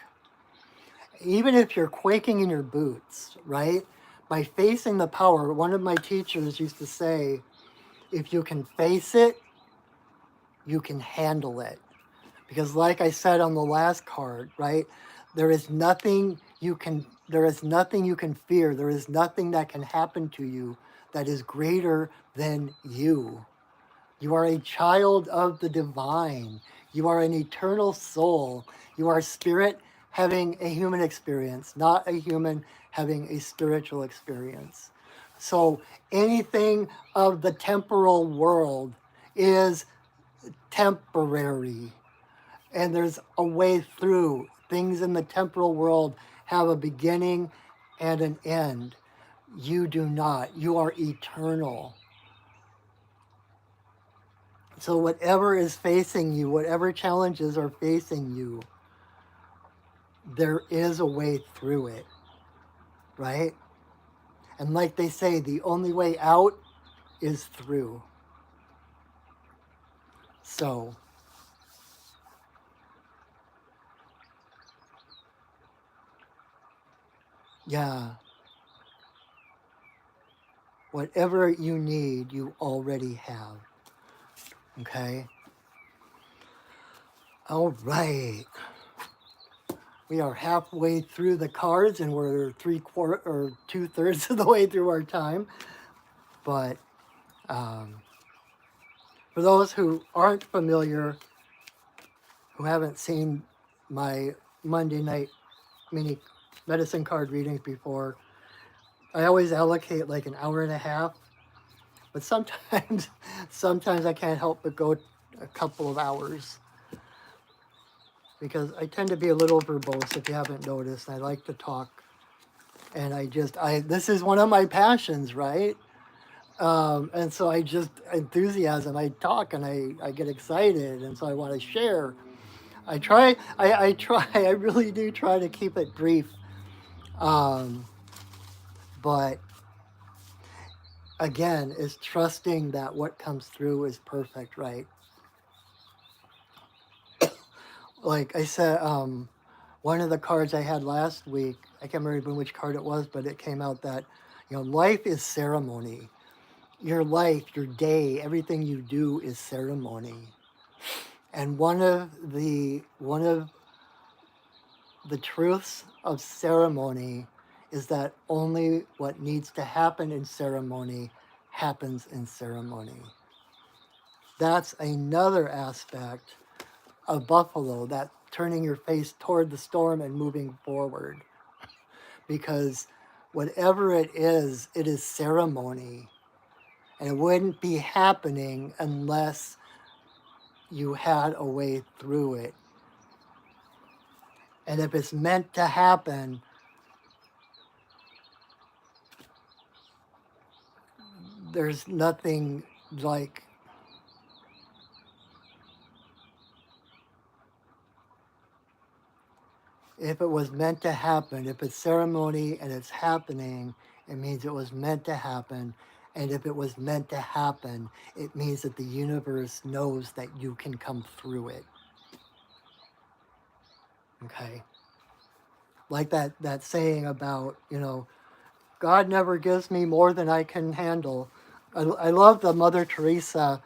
Even if you're quaking in your boots, right? By facing the power, one of my teachers used to say, if you can face it, you can handle it. Because like I said on the last card, right? There is nothing you can fear. There is nothing that can happen to you that is greater than you. You are a child of the divine. You are an eternal soul. You are spirit having a human experience, not a human having a spiritual experience. So anything of the temporal world is temporary. And there's a way through. Things in the temporal world have a beginning and an end. You do not. You are eternal. So whatever is facing you, whatever challenges are facing you, there is a way through it, right? And like they say, the only way out is through. So, yeah, whatever you need, you already have. Okay? All right. We are halfway through the cards and we're 2/3 of the way through our time. But for those who aren't familiar, who haven't seen my Monday night mini medicine card readings before. I always allocate like an hour and a half, but sometimes, sometimes I can't help but go a couple of hours because I tend to be a little verbose if you haven't noticed. I like to talk, and this is one of my passions, right? And so I just enthusiasm. I talk and I get excited, and so I want to share. I try, I really do try to keep it brief. Um, but again, is trusting that what comes through is perfect, right? Like I said, one of the cards I had last week, I can't remember which card it was, but it came out that, life is ceremony. Your life, your day, everything you do is ceremony. And one of the truths of ceremony is that only what needs to happen in ceremony happens in ceremony. That's another aspect of Buffalo, that turning your face toward the storm and moving forward. Because whatever it is ceremony. And it wouldn't be happening unless you had a way through it. And if it's meant to happen, there's nothing like if it was meant to happen, if it's ceremony and it's happening, it means it was meant to happen. And if it was meant to happen, it means that the universe knows that you can come through it. Okay? Like that saying about, God never gives me more than I can handle. I love the Mother Teresa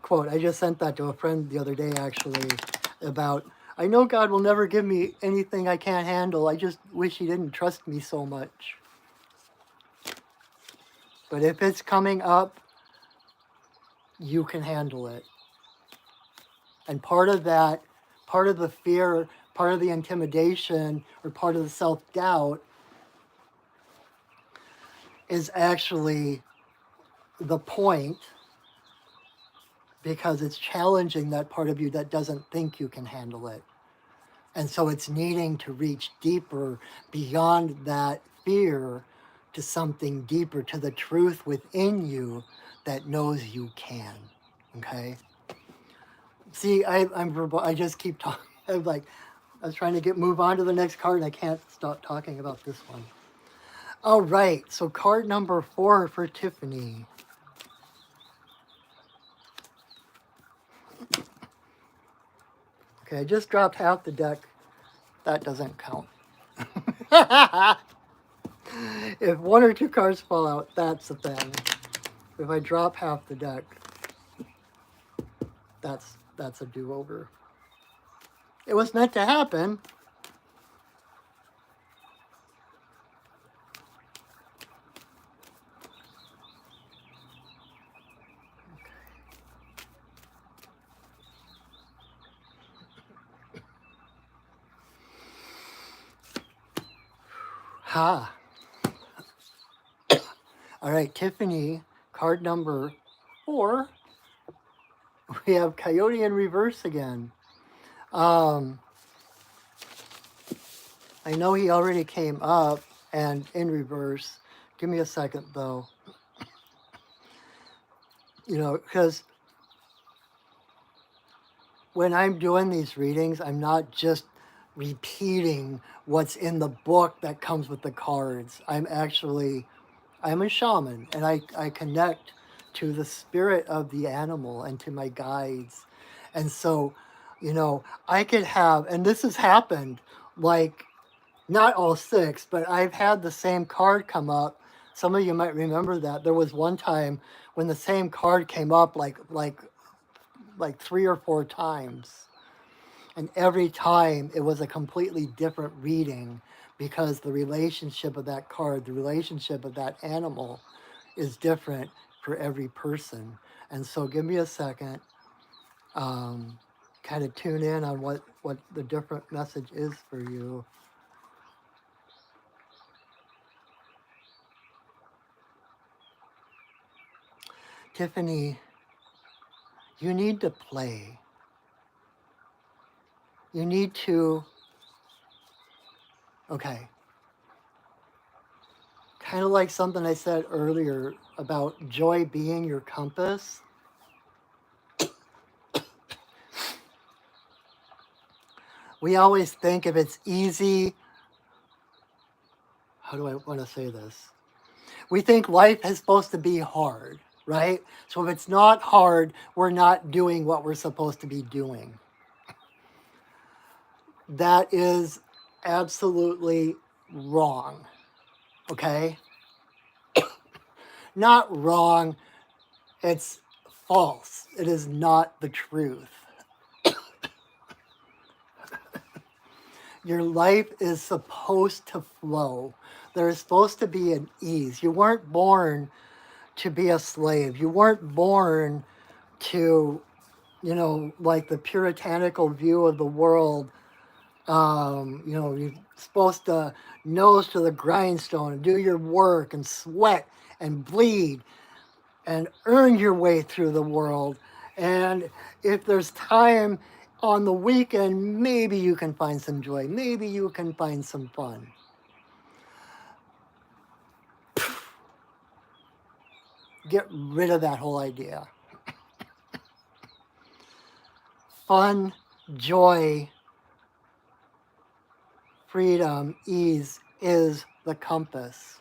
quote. I just sent that to a friend the other day, actually, about, I know God will never give me anything I can't handle. I just wish he didn't trust me so much. But if it's coming up, you can handle it. And part of that, part of the fear, part of the intimidation, or part of the self-doubt is actually the point, because it's challenging that part of you that doesn't think you can handle it. And so it's needing to reach deeper beyond that fear to something deeper, to the truth within you that knows you can. Okay? See, I just keep talking. I'm like, I was trying to move on to the next card and I can't stop talking about this one. All right, so card number 4 for Tiffany. Okay, I just dropped half the deck. That doesn't count. If one or two cards fall out, that's the thing. If I drop half the deck, that's a do-over. It was meant to happen. Ha. All right, Tiffany, card number 4. We have Coyote in reverse again. I know he already came up and in reverse. Give me a second, though. Because when I'm doing these readings, I'm not just repeating what's in the book that comes with the cards. I'm a shaman, and I connect to the spirit of the animal and to my guides. And so, I could have, and this has happened, like, not all 6, but I've had the same card come up. Some of you might remember that. There was one time when the same card came up like 3 or 4 times. And every time it was a completely different reading, because the relationship of that card, the relationship of that animal is different for every person. And so give me a second, kind of tune in on what the different message is for you. Tiffany, you need to play. You need to, okay, kind of like something I said earlier about joy being your compass. We always think if it's easy, how do I want to say this? We think life is supposed to be hard, right? So if it's not hard, we're not doing what we're supposed to be doing. That is absolutely wrong, okay? Not wrong, it's false. It is not the truth. Your life is supposed to flow. There is supposed to be an ease. You weren't born to be a slave. You weren't born to, like the puritanical view of the world. You're supposed to nose to the grindstone and do your work and sweat and bleed and earn your way through the world. And if there's time on the weekend, maybe you can find some joy. Maybe you can find some fun. Get rid of that whole idea. Fun, joy, freedom, ease is the compass.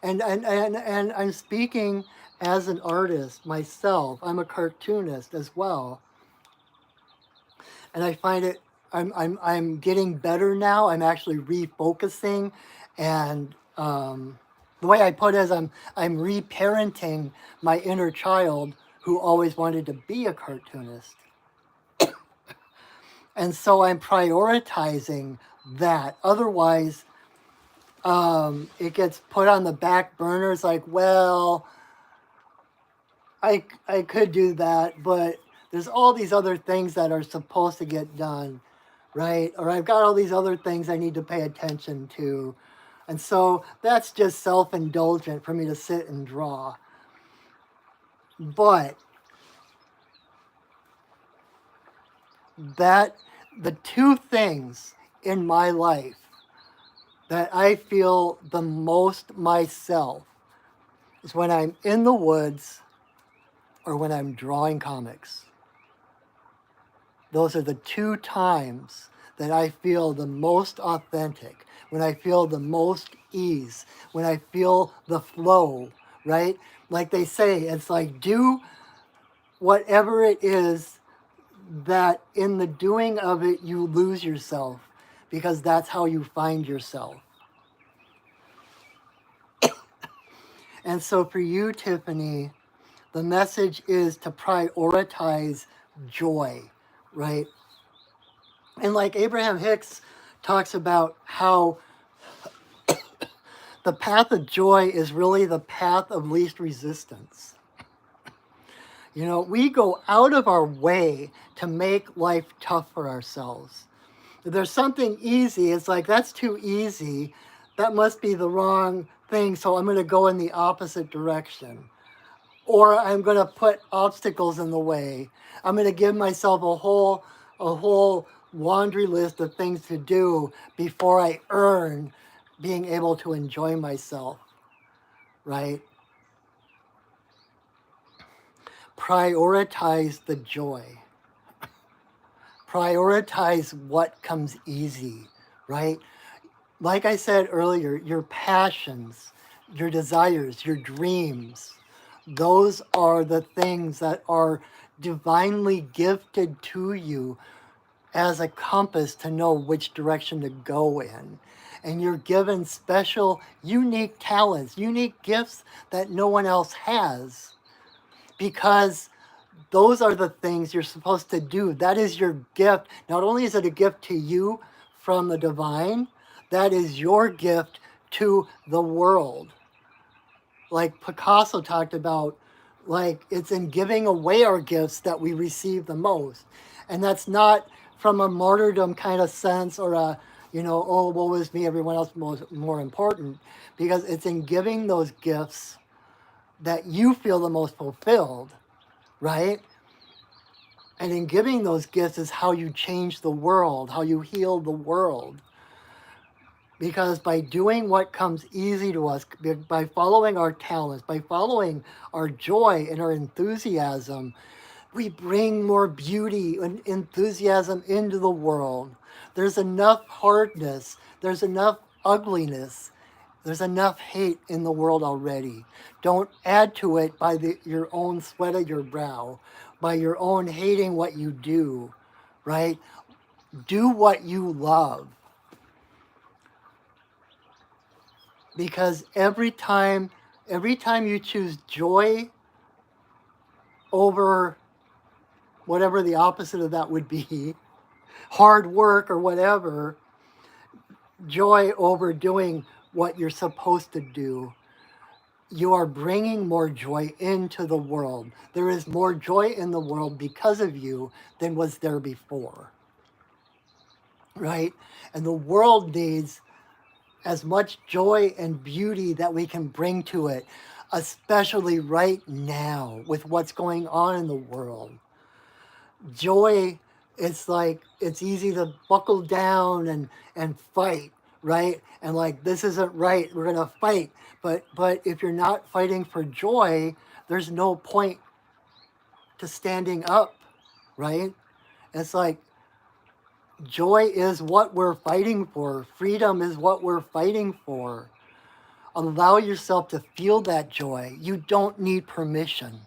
And I'm speaking as an artist myself. I'm a cartoonist as well. And I find it I'm getting better now. I'm actually refocusing, and the way I put it is I'm reparenting my inner child who always wanted to be a cartoonist. And so I'm prioritizing that. Otherwise, it gets put on the back burner. It's like, well, I could do that, but there's all these other things that are supposed to get done, right? Or I've got all these other things I need to pay attention to. And so that's just self-indulgent for me to sit and draw. But the two things in my life that I feel the most myself is when I'm in the woods or when I'm drawing comics. Those are the two times that I feel the most authentic, when I feel the most ease, when I feel the flow, right? Like they say, it's like do whatever it is that in the doing of it you lose yourself, because that's how you find yourself. And so for you, Tiffany, the message is to prioritize joy, right? And like Abraham Hicks talks about how the path of joy is really the path of least resistance. We go out of our way to make life tough for ourselves. If there's something easy, it's like, that's too easy. That must be the wrong thing, so I'm going to go in the opposite direction. Or I'm going to put obstacles in the way. I'm going to give myself a whole laundry list of things to do before I earn being able to enjoy myself, right? Prioritize the joy. Prioritize what comes easy, right? Like I said earlier, your passions, your desires, your dreams, those are the things that are divinely gifted to you as a compass to know which direction to go in. And you're given special, unique talents, unique gifts that no one else has, because those are the things you're supposed to do. That is your gift. Not only is it a gift to you from the divine, that is your gift to the world. Like Picasso talked about, like it's in giving away our gifts that we receive the most. And that's not from a martyrdom kind of sense or a, oh, woe is me, everyone else more important. Because it's in giving those gifts that you feel the most fulfilled, right? And in giving those gifts is how you change the world, how you heal the world. Because by doing what comes easy to us, by following our talents, by following our joy and our enthusiasm, we bring more beauty and enthusiasm into the world. There's enough hardness, there's enough ugliness, there's enough hate in the world already. Don't add to it by your own sweat of your brow, by your own hating what you do, right? Do what you love. Because every time you choose joy over whatever the opposite of that would be, hard work or whatever, joy over doing what you're supposed to do, you are bringing more joy into the world. There is more joy in the world because of you than was there before, right? And the world needs as much joy and beauty that we can bring to it, especially right now with what's going on in the world. Joy, it's like it's easy to buckle down and fight, right? And like, this isn't right, we're gonna fight. But if you're not fighting for joy, there's no point to standing up, right? It's like, joy is what we're fighting for. Freedom is what we're fighting for. Allow yourself to feel that joy. You don't need permission.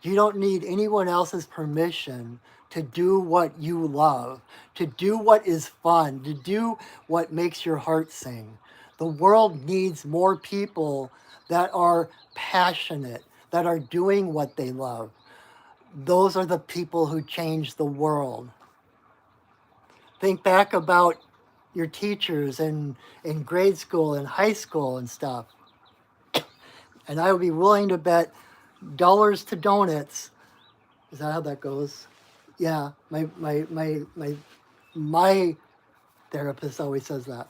You don't need anyone else's permission to do what you love, to do what is fun, to do what makes your heart sing. The world needs more people that are passionate, that are doing what they love. Those are the people who change the world. Think back about your teachers in grade school and high school and stuff. And I would be willing to bet dollars to donuts. Is that how that goes? Yeah, my therapist always says that.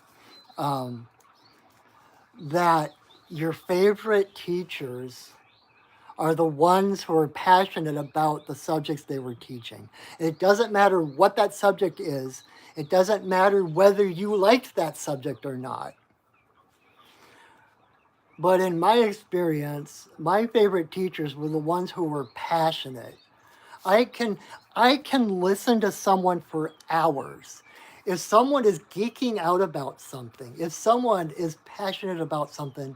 That your favorite teachers are the ones who are passionate about the subjects they were teaching. It doesn't matter what that subject is. It doesn't matter whether you liked that subject or not. But in my experience, my favorite teachers were the ones who were passionate. I can listen to someone for hours. If someone is geeking out about something, if someone is passionate about something,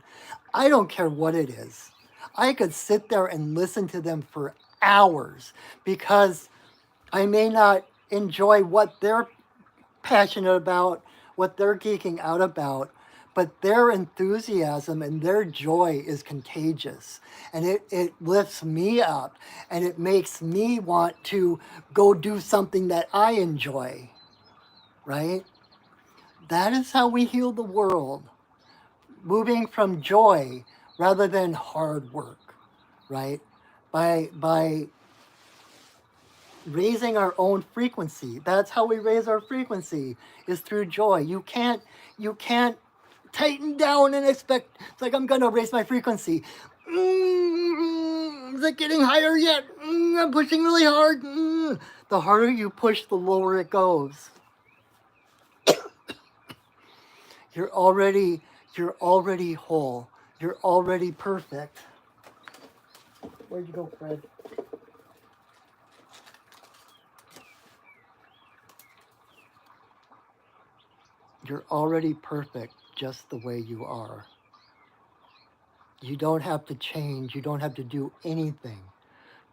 I don't care what it is. I could sit there and listen to them for hours because I may not enjoy what they're passionate about, what they're geeking out about, but their enthusiasm and their joy is contagious, and it lifts me up, and it makes me want to go do something that I enjoy, right? That is how we heal the world, moving from joy rather than hard work, right? By raising our own frequency. That's how we raise our frequency, is through joy. You can't tighten down and expect, it's like, I'm gonna raise my frequency. Is it getting higher yet? I'm pushing really hard. The harder you push, the lower it goes. You're already whole. You're already perfect. Where'd you go, Fred? You're already perfect just the way you are. You don't have to change. You don't have to do anything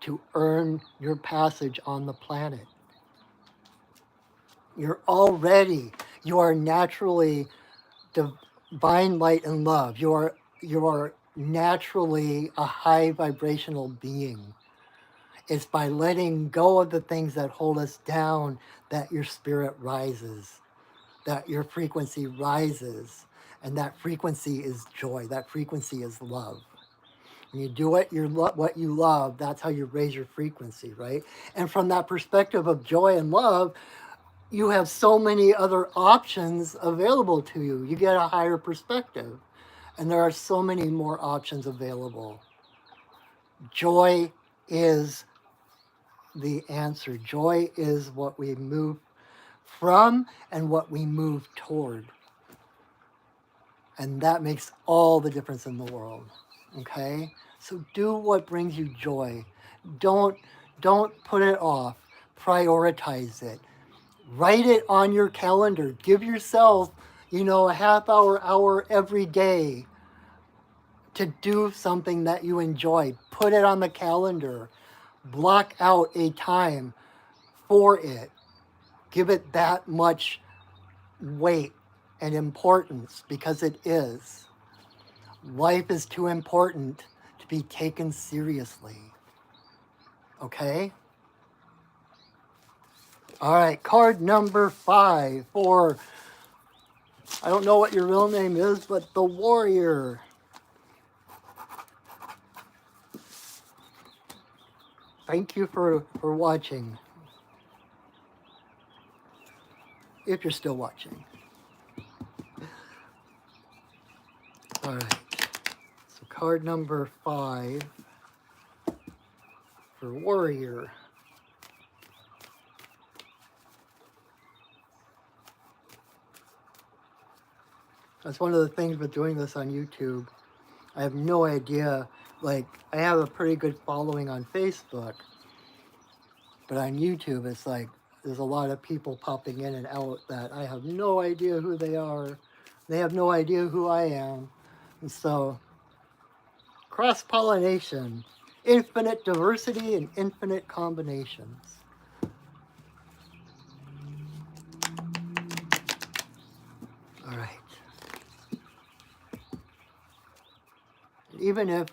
to earn your passage on the planet. You are naturally divine light and love. You are naturally a high vibrational being. It's by letting go of the things that hold us down that your spirit rises, that your frequency rises, and that frequency is joy. That frequency is love. When you do what you love, that's how you raise your frequency, right? And from that perspective of joy and love, you have so many other options available to you. You get a higher perspective. And there are so many more options available. Joy is the answer. Joy is what we move from and what we move toward. And that makes all the difference in the world. Okay? So do what brings you joy. Don't put it off. Prioritize it. Write it on your calendar. Give yourself, a half hour every day to do something that you enjoy. Put it on the calendar. Block out a time for it. Give it that much weight and importance because it is. Life is too important to be taken seriously. Okay? All right, card number 5 for, I don't know what your real name is, but the Warrior. Thank you for watching. If you're still watching. All right. So card number 5 for Warrior. That's one of the things with doing this on YouTube. I have no idea. Like, I have a pretty good following on Facebook. But on YouTube, it's like, there's a lot of people popping in and out that I have no idea who they are. They have no idea who I am. And so, cross-pollination, infinite diversity and infinite combinations. All right. Even if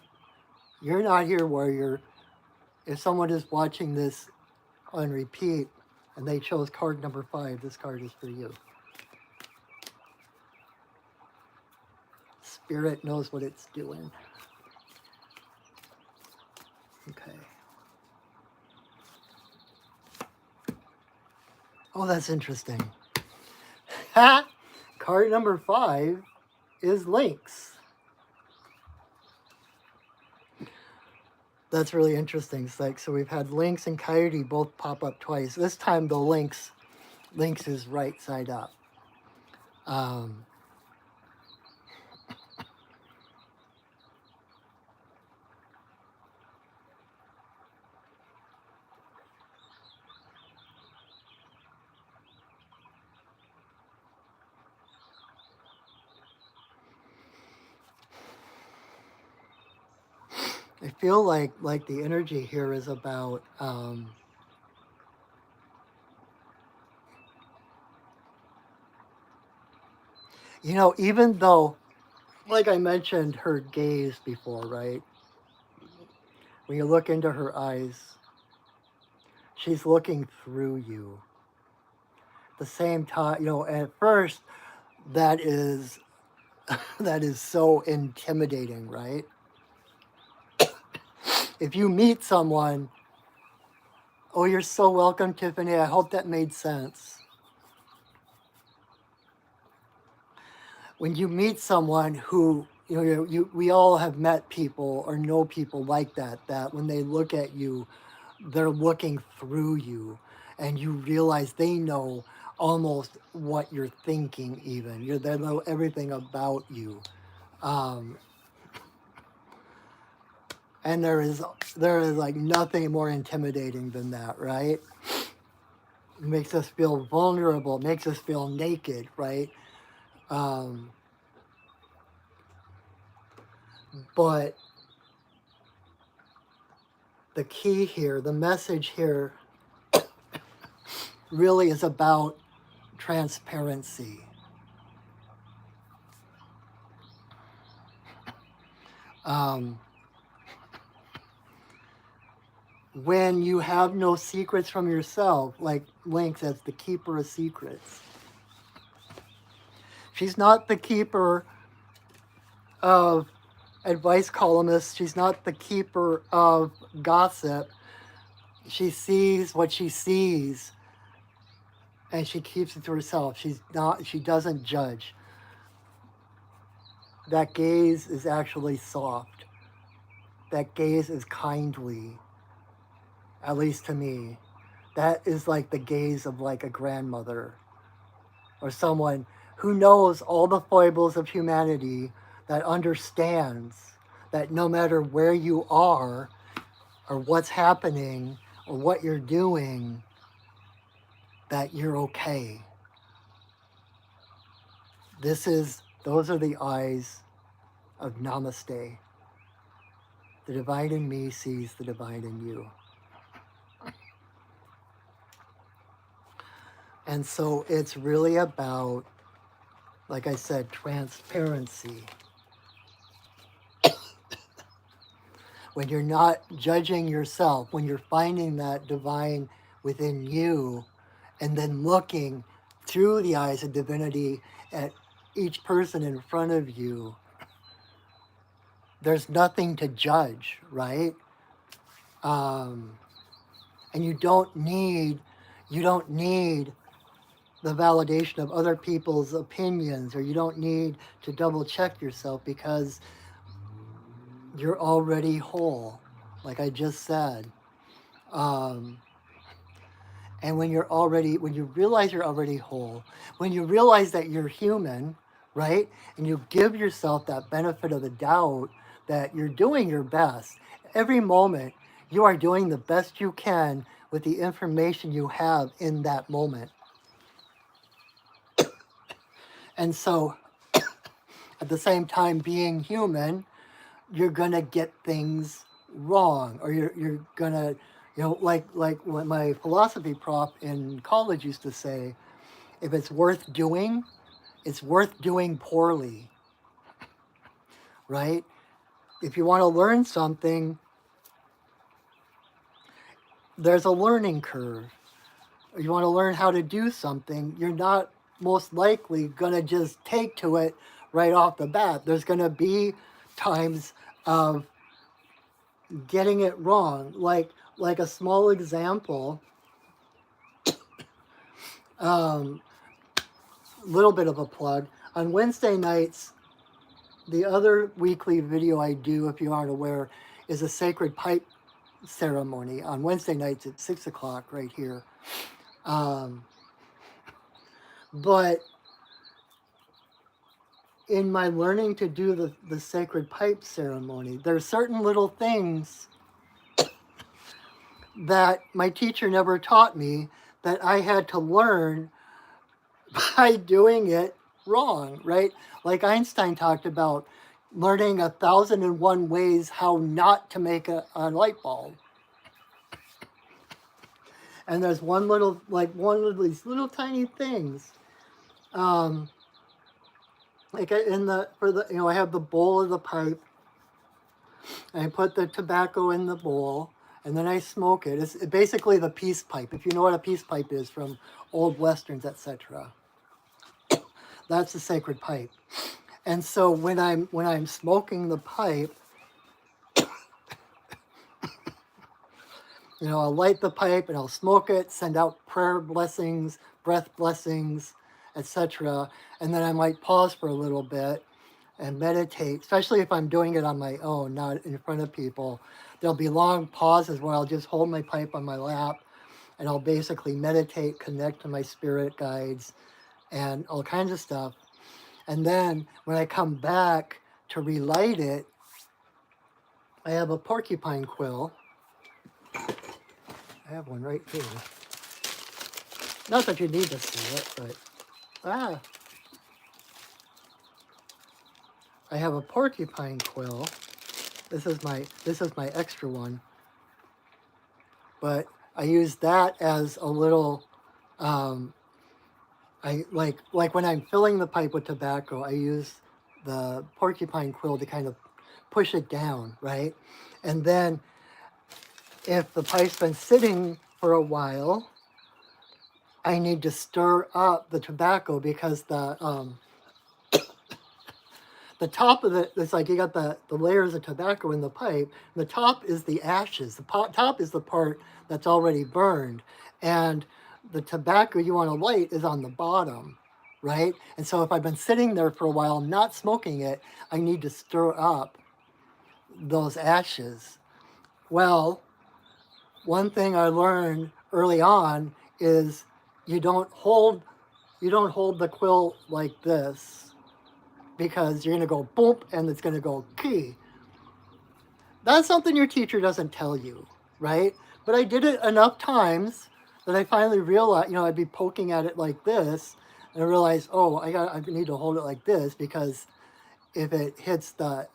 you're not here, Warrior, if someone is watching this on repeat and they chose card number 5, this card is for you. Spirit knows what it's doing. Okay. Oh, that's interesting. Ha! Card number 5 is links. That's really interesting. It's like, so we've had Lynx and Coyote both pop up twice. This time the Lynx is right side up. I feel like the energy here is about even though, like I mentioned, her gaze before, right? When you look into her eyes, she's looking through you. At the same time, at first, that is so intimidating, right? If you meet someone, oh, you're so welcome, Tiffany. I hope that made sense. When you meet someone who, we all have met people or know people like that when they look at you, they're looking through you and you realize they know almost what you're thinking even. They know everything about you. And there is like nothing more intimidating than that, right? It makes us feel vulnerable, it makes us feel naked, right? But the key here, the message here really is about transparency. When you have no secrets from yourself, like Lynx as the keeper of secrets. She's not the keeper of advice columnists. She's not the keeper of gossip. She sees what she sees and she keeps it to herself. She doesn't judge. that gaze is actually soft. That gaze is kindly, at least to me. That is like the gaze of like a grandmother or someone who knows all the foibles of humanity, that understands that no matter where you are or what's happening or what you're doing, that you're okay. Those are the eyes of Namaste. The divine in me sees the divine in you. And so it's really about, like I said, transparency. When you're not judging yourself, when you're finding that divine within you, and then looking through the eyes of divinity at each person in front of you, there's nothing to judge, right? And you don't need the validation of other people's opinions, or you don't need to double check yourself, because you're already whole, like I just said. And when you realize you're already whole, when you realize that you're human, right? And you give yourself that benefit of the doubt that you're doing your best. Every moment, you are doing the best you can with the information you have in that moment. And so, at the same time, being human, you're going to get things wrong, or you're going to, like what my philosophy prof in college used to say, if it's worth doing, it's worth doing poorly, right? If you want to learn something, there's a learning curve. Or you want to learn how to do something, you're not most likely going to just take to it right off the bat. There's going to be times of getting it wrong. Like a small example, little bit of a plug. On Wednesday nights, the other weekly video I do, if you aren't aware, is a sacred pipe ceremony on Wednesday nights at 6 o'clock right here. But in my learning to do the sacred pipe ceremony, there are certain little things that my teacher never taught me that I had to learn by doing it wrong, right? Like Einstein talked about learning 1,001 ways how not to make a light bulb. And there's one of these little tiny things. Like I have the bowl of the pipe, and I put the tobacco in the bowl, and then I smoke it. It's basically the peace pipe, if you know what a peace pipe is from old westerns, etc. That's the sacred pipe. And so when I'm smoking the pipe, I'll light the pipe and I'll smoke it, send out prayer blessings, breath blessings, etc. And then I might pause for a little bit and meditate, especially if I'm doing it on my own, not in front of people. There'll be long pauses where I'll just hold my pipe on my lap and I'll basically meditate, connect to my spirit guides and all kinds of stuff. And then when I come back to relight it, I have a porcupine quill. I have one right here. Not that you need to see it, but I have a porcupine quill. This is my extra one. But I use that as a little I like when I'm filling the pipe with tobacco, I use the porcupine quill to kind of push it down, right? And then if the pipe's been sitting for a while, I need to stir up the tobacco, because the top of it's like you got the layers of tobacco in the pipe. The top is the ashes. The top is the part that's already burned. And the tobacco you want to light is on the bottom. right? And so if I've been sitting there for a while not smoking it, I need to stir up those ashes. Well, one thing I learned early on is you don't hold the quill like this, because you're going to go boom and it's going to go key. That's something your teacher doesn't tell you, right? But I did it enough times that I finally realized, I'd be poking at it like this, and I realized, oh, I need to hold it like this, because if it hits the,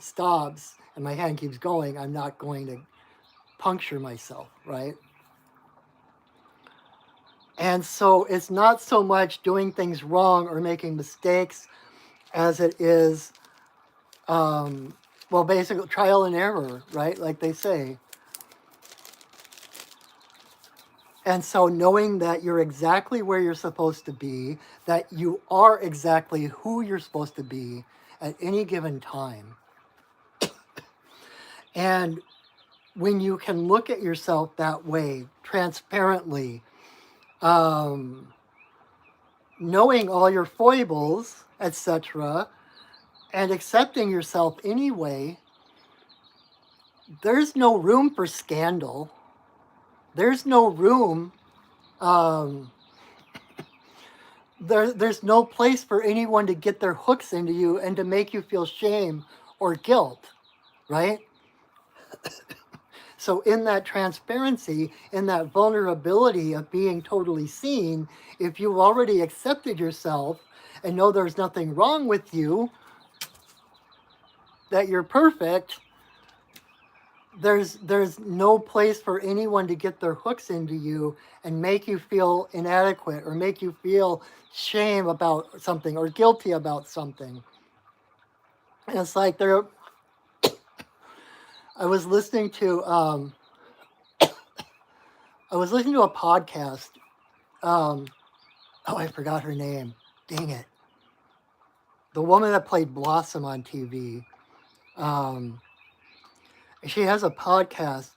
stobs and my hand keeps going, I'm not going to puncture myself, right? And so it's not so much doing things wrong or making mistakes as it is, basically trial and error, right? Like they say. And so knowing that you're exactly where you're supposed to be, that you are exactly who you're supposed to be at any given time. And when you can look at yourself that way, transparently, knowing all your foibles, etc., and accepting yourself anyway, there's no room for scandal. There's no room, there's no place for anyone to get their hooks into you and to make you feel shame or guilt, right? So in that transparency, in that vulnerability of being totally seen, if you've already accepted yourself and know there's nothing wrong with you, that you're perfect, there's no place for anyone to get their hooks into you and make you feel inadequate or make you feel shame about something or guilty about something. And it's like I was listening to a podcast. I forgot her name. Dang it. The woman that played Blossom on TV. She has a podcast,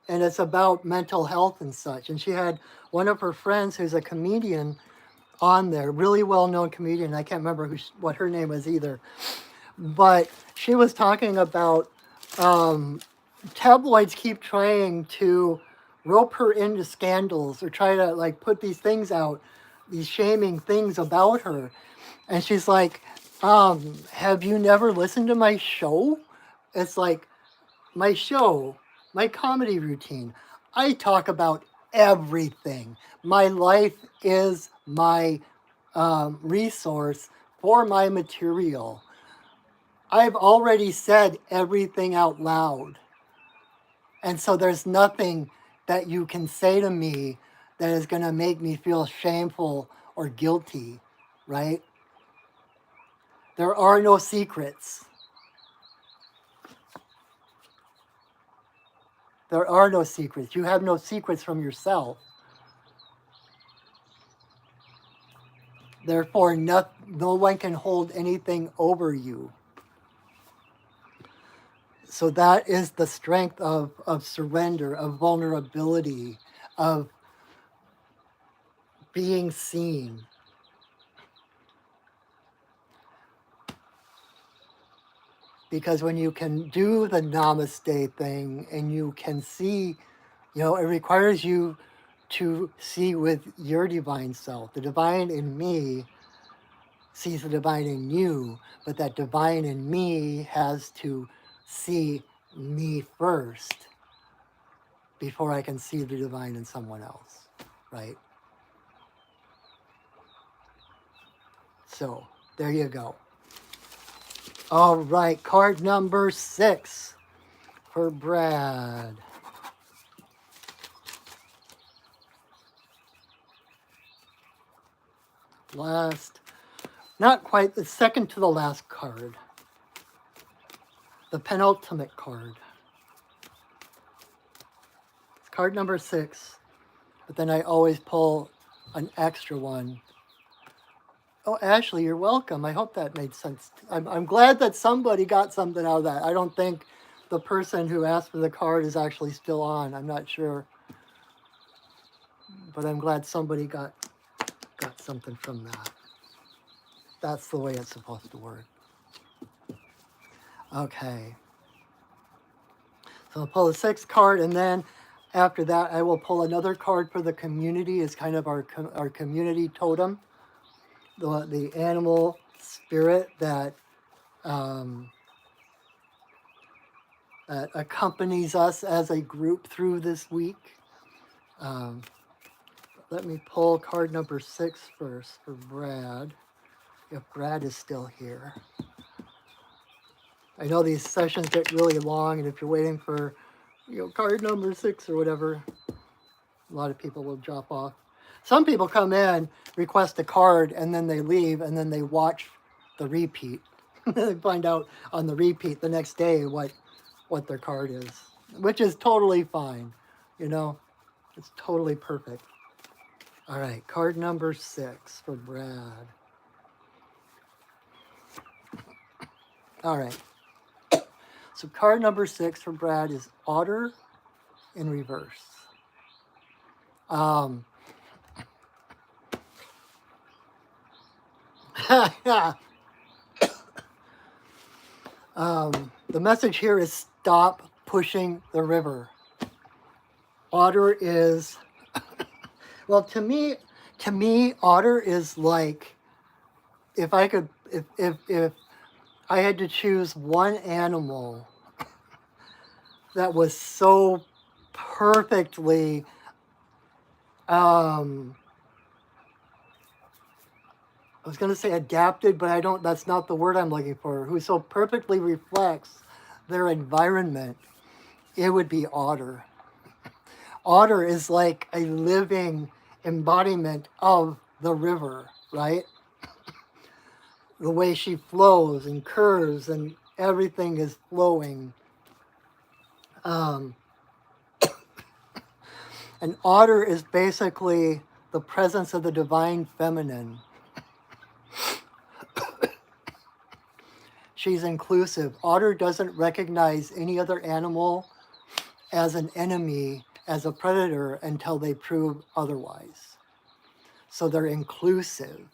and it's about mental health and such. And she had one of her friends who's a comedian on there, really well-known comedian. I can't remember what her name was either. But she was talking about tabloids keep trying to rope her into scandals or try to like put these things out, these shaming things about her. And she's like, have you never listened to my show? It's like, my show, my comedy routine. I talk about everything. My life is my resource for my material. I've already said everything out loud. And so there's nothing that you can say to me that is going to make me feel shameful or guilty, right? There are no secrets. There are no secrets. You have no secrets from yourself. Therefore, no one can hold anything over you. So that is the strength of surrender, of vulnerability, of being seen. Because when you can do the namaste thing and you can see, it requires you to see with your divine self. The divine in me sees the divine in you, but that divine in me has to see me first before I can see the divine in someone else, right? So there you go. All right, card number 6 for Brad. Last, not quite, the second to the last card. The penultimate card. It's card number 6, but then I always pull an extra one. Oh, Ashley, you're welcome. I hope that made sense. I'm glad that somebody got something out of that. I don't think the person who asked for the card is actually still on. I'm not sure. But I'm glad somebody got something from that. That's the way it's supposed to work. Okay. So I'll pull a 6th card, and then after that, I will pull another card for the community. It's kind of our community totem, the animal spirit that um, that accompanies us as a group through this week. Um, let me pull card number 6 first for Brad, if Brad is still here. I know these sessions get really long, and if you're waiting for, card number 6 or whatever, a lot of people will drop off. Some people come in, request a card, and then they leave, and then they watch the repeat. They find out on the repeat the next day what their card is, which is totally fine. It's totally perfect. All right, card number 6 for Brad. All right. So card number 6 for Brad is Otter in reverse. The message here is stop pushing the river. Otter is, well, to me, otter is like, if I had to choose one animal that was so perfectly, I was going to say adapted, but that's not the word I'm looking for, who so perfectly reflects their environment, it would be otter. Otter is like a living embodiment of the river, right? The way she flows and curves and everything is flowing. An otter is basically the presence of the divine feminine. She's inclusive. Otter doesn't recognize any other animal as an enemy, as a predator, until they prove otherwise. So they're inclusive.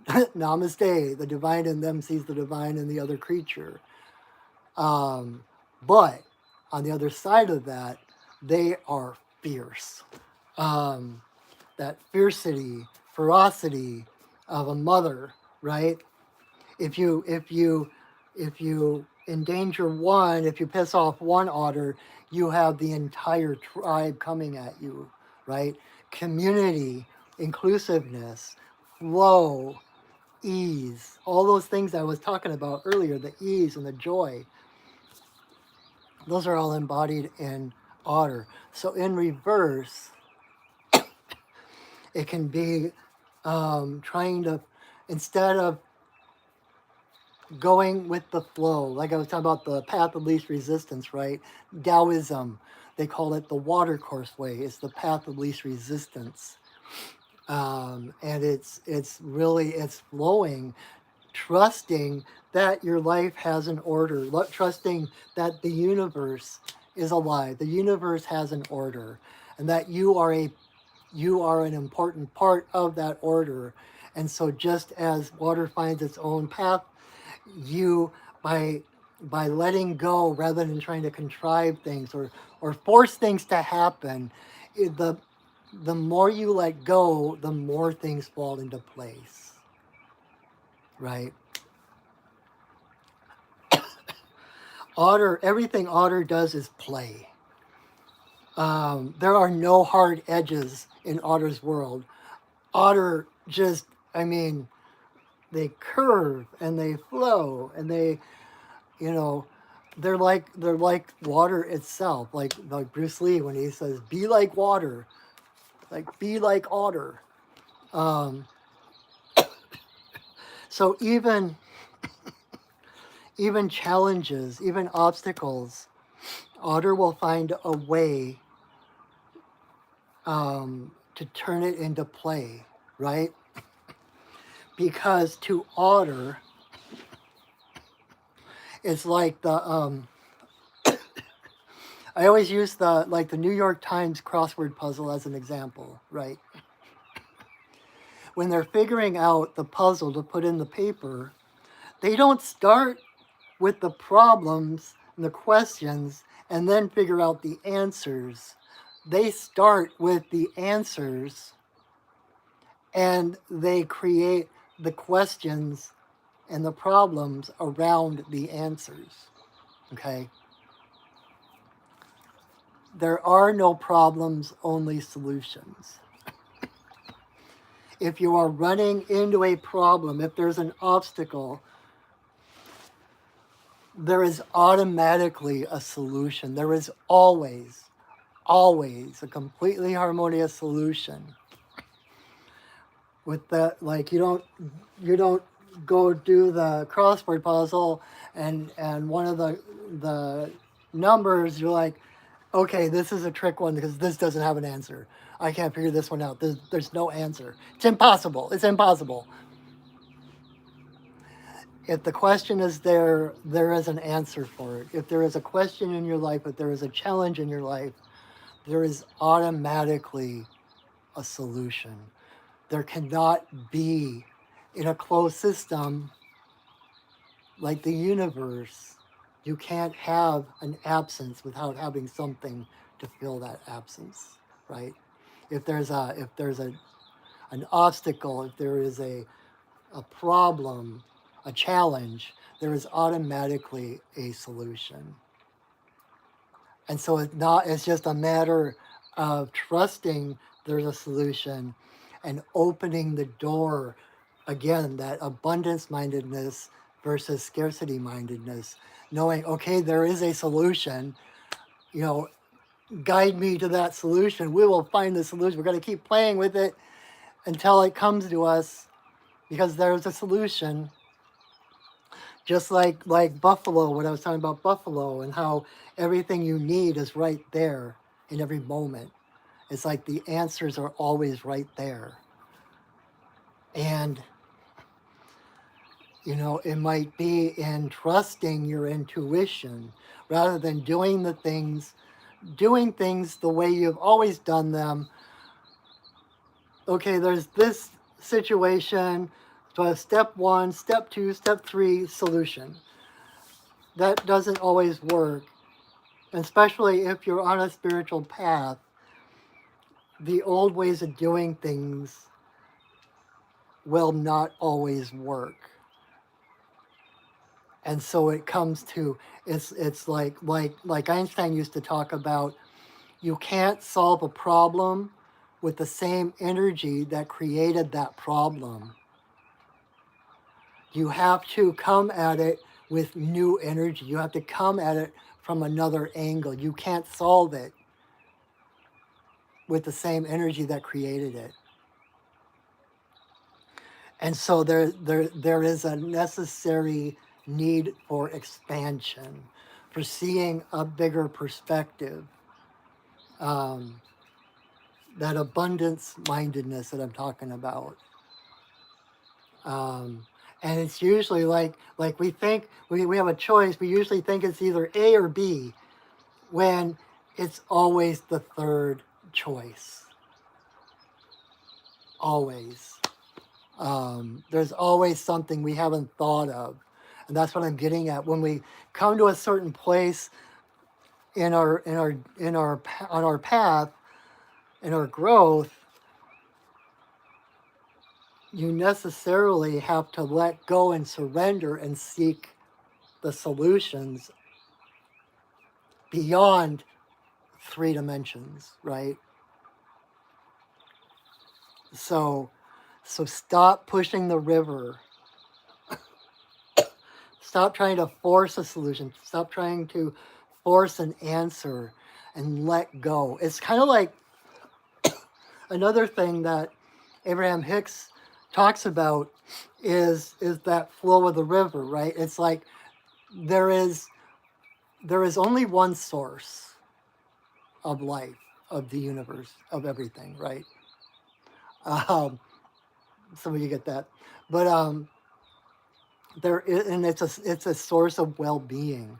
Namaste, the divine in them sees the divine in the other creature. But on the other side of that, they are fierce. That fiercity, ferocity of a mother, right? If you endanger one, if you piss off one otter, you have the entire tribe coming at you, right? Community, inclusiveness, flow, ease, all those things I was talking about earlier, the ease and the joy, those are all embodied in otter. So in reverse, it can be trying to, instead of going with the flow, like I was talking about the path of least resistance, right? Taoism, they call it the watercourse way. It's the path of least resistance. And it's flowing, trusting that your life has an order, trusting that the universe is alive, the universe has an order, and that you are an important part of that order. And so just as water finds its own path, you, by letting go rather than trying to contrive things or force things to happen, the more you let go, the more things fall into place, right? Everything otter does is play. There are no hard edges in otter's world. Otter just, they curve and they flow and they, they're like water itself. Like Bruce Lee when he says, "Be like water," like be like otter. So even challenges, even obstacles, otter will find a way to turn it into play, right? Because to otter, it's like the I always use the New York Times crossword puzzle as an example, right? when they're figuring out the puzzle to put in the paper, they don't start with the problems and the questions and then figure out the answers. They start with the answers and they create the questions and the problems around the answers. Okay? There are no problems, only solutions. If you are running into a problem, if there's an obstacle, there is automatically a solution. There is always a completely harmonious solution. With that, like you don't go do the crossword puzzle and one of the numbers, you're like, okay, this is a trick one because this doesn't have an answer. I can't figure this one out. There's no answer. It's impossible. It's impossible. If the question is there, there is an answer for it. If there is a question in your life, if there is a challenge in your life, there is automatically a solution. There cannot be, in a closed system like the universe, you can't have an absence without having something to fill that absence, right? If there's an obstacle, if there is a problem, a challenge, there is automatically a solution. And so it's just a matter of trusting there's a solution and opening the door, again, that abundance mindedness versus scarcity mindedness, knowing, okay, there is a solution, guide me to that solution. We will find the solution. We're going to keep playing with it until it comes to us because there's a solution. Just like Buffalo, when I was talking about Buffalo and how everything you need is right there in every moment. It's like the answers are always right there. And, it might be in trusting your intuition rather than doing things the way you've always done them. Okay, there's this situation, so step 1, step 2, step 3, solution. That doesn't always work, especially if you're on a spiritual path. The old ways of doing things will not always work. And so it comes to, it's like Einstein used to talk about, you can't solve a problem with the same energy that created that problem. You have to come at it with new energy. You have to come at it from another angle. You can't solve it with the same energy that created it. And so there is a necessary need for expansion, for seeing a bigger perspective. That abundance mindedness that I'm talking about. And it's usually like we think we have a choice. We usually think it's either A or B when it's always the third choice. Always. There's always something we haven't thought of. And that's what I'm getting at. When we come to a certain place on our path, in our growth, you necessarily have to let go and surrender and seek the solutions beyond 3 dimensions, right? So stop pushing the river. Stop trying to force a solution. Stop trying to force an answer and let go. It's kind of like another thing that Abraham Hicks talks about is that flow of the river, right? It's like there is only one source of life, of the universe, of everything, right? Some of you get that, but and it's a source of well-being.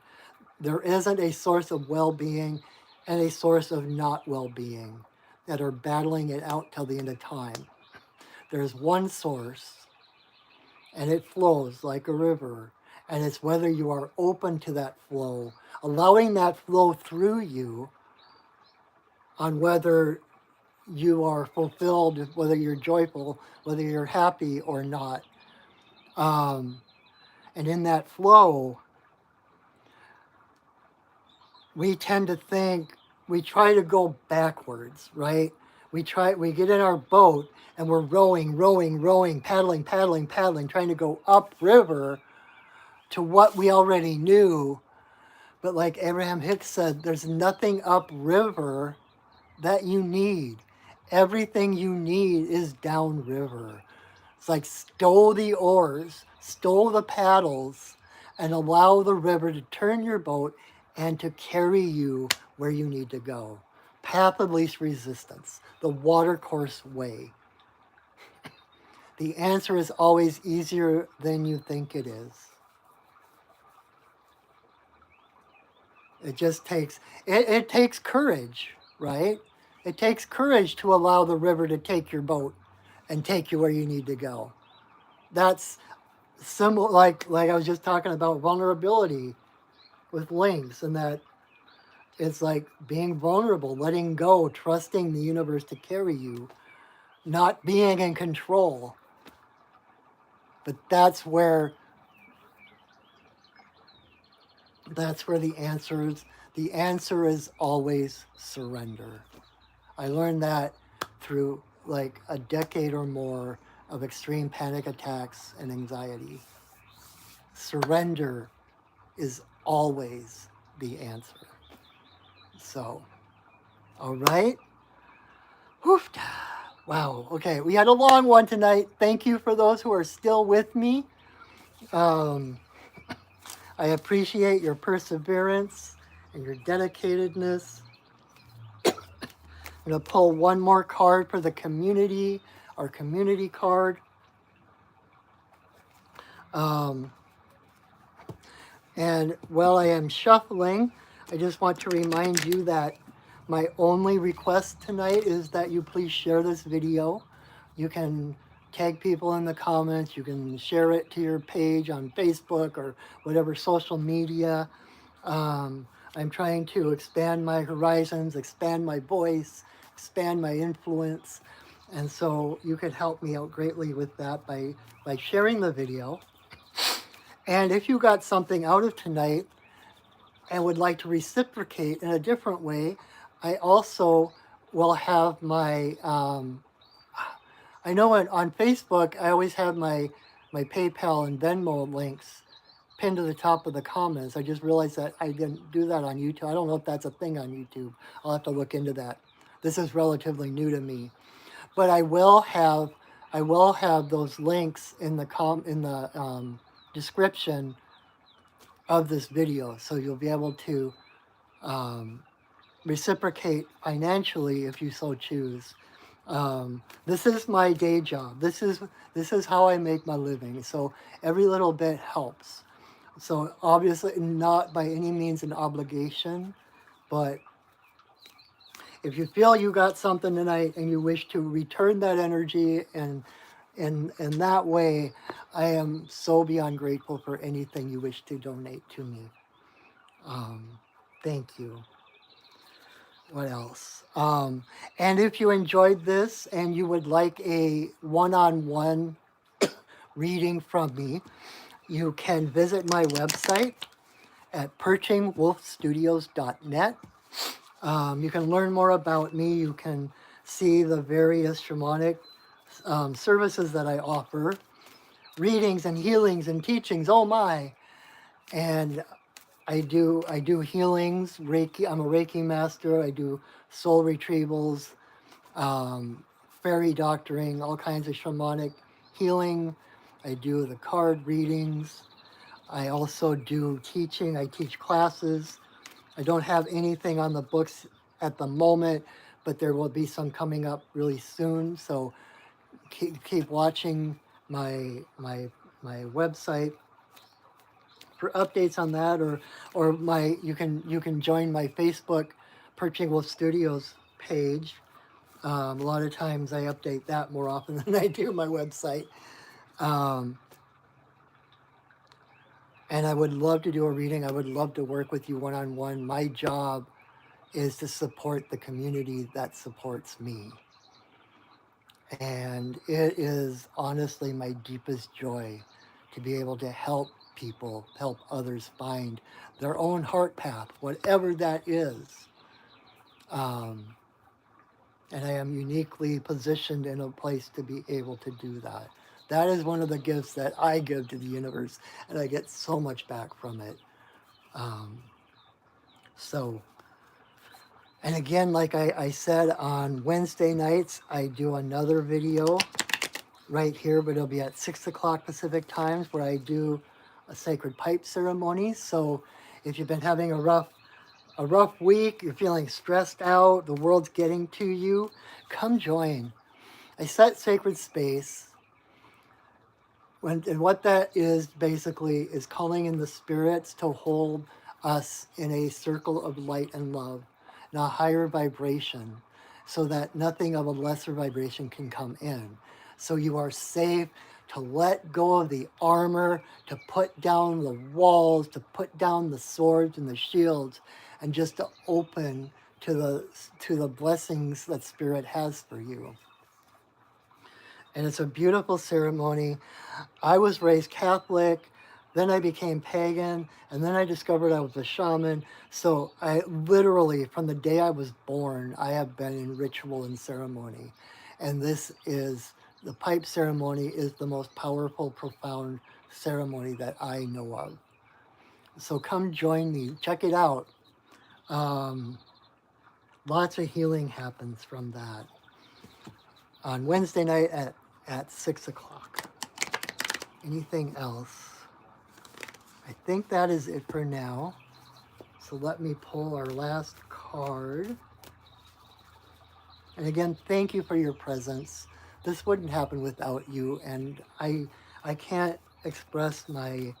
There isn't a source of well-being and a source of not well-being that are battling it out till the end of time. There's one source, and it flows like a river. And it's whether you are open to that flow, allowing that flow through you, on whether you are fulfilled, whether you're joyful, whether you're happy or not. And in that flow, we tend to think, we try to go backwards, right? We get in our boat and we're rowing, paddling, trying to go upriver to what we already knew. But like Abraham Hicks said, there's nothing upriver that you need. Everything you need is downriver. It's like stow the oars, stow the paddles, and allow the river to turn your boat and to carry you where you need to go. Path of least resistance, the watercourse way. The answer is always easier than you think it is. It just takes, it takes courage, right? It takes courage to allow the river to take your boat and take you where you need to go. That's similar, like I was just talking about vulnerability with links, and that it's like being vulnerable, letting go, trusting the universe to carry you, not being in control. But that's where the answer is. The answer is always surrender. I learned that through like a decade or more of extreme panic attacks and anxiety. Surrender is always the answer. So, all right. Woof. Wow. Okay, we had a long one tonight. Thank you for those who are still with me. I appreciate your perseverance and your dedicatedness. I'm going to pull one more card for the community, our community card. And while I am shuffling, I just want to remind you that my only request tonight is that you please share this video. You can tag people in the comments. You can share it to your page on Facebook or whatever social media. I'm trying to expand my horizons, expand my voice, expand my influence. And so you could help me out greatly with that by sharing the video. And if you got something out of tonight and would like to reciprocate in a different way, I also will have my, I know on Facebook, I always have my PayPal and Venmo links pinned to the top of the comments. I just realized that I didn't do that on YouTube. I don't know if that's a thing on YouTube. I'll have to look into that. This is relatively new to me. But I will have those links in the description of this video, so you'll be able to reciprocate financially if you so choose. This is my day job. This is how I make my living. So every little bit helps. So obviously not by any means an obligation, but if you feel you got something tonight and you wish to return that energy and in that way, I am so beyond grateful for anything you wish to donate to me. Thank you. What else? And if you enjoyed this and you would like a one-on-one reading from me, you can visit my website at perchingwolfstudios.net. You can learn more about me. You can see the various shamanic services that I offer, readings and healings and teachings. Oh my! And I do healings, Reiki. I'm a Reiki master. I do soul retrievals, fairy doctoring, all kinds of shamanic healing. I do the card readings. I also do teaching. I teach classes. I don't have anything on the books at the moment, but there will be some coming up really soon. So keep watching my website for updates on that, or you can join my Facebook Perching Wolf Studios page. A lot of times I update that more often than I do my website. Um, and I would love to do a reading. I would love to work with you one-on-one. My job is to support the community that supports me. And it is honestly my deepest joy to be able to help people, help others find their own heart path, whatever that is. Um, and I am uniquely positioned in a place to be able to do that. That is one of the gifts that I give to the universe, and I get so much back from it. Um, so, and again, like I said, on Wednesday nights, I do another video right here, but it'll be at 6 o'clock Pacific times where I do a sacred pipe ceremony. So if you've been having a rough week, you're feeling stressed out, the world's getting to you, come join. I set sacred space. And what that is basically is calling in the spirits to hold us in a circle of light and love, in a higher vibration, so that nothing of a lesser vibration can come in. So you are safe to let go of the armor, to put down the walls, to put down the swords and the shields, and just to open to the blessings that Spirit has for you. And it's a beautiful ceremony. I was raised Catholic, then I became pagan, and then I discovered I was a shaman. So I literally, from the day I was born, I have been in ritual and ceremony. And the pipe ceremony is the most powerful, profound ceremony that I know of. So come join me, check it out. Lots of healing happens from that on Wednesday night at 6 o'clock. Anything else? I think that is it for now. So let me pull our last card. And again, thank you for your presence. This wouldn't happen without you, and I can't express my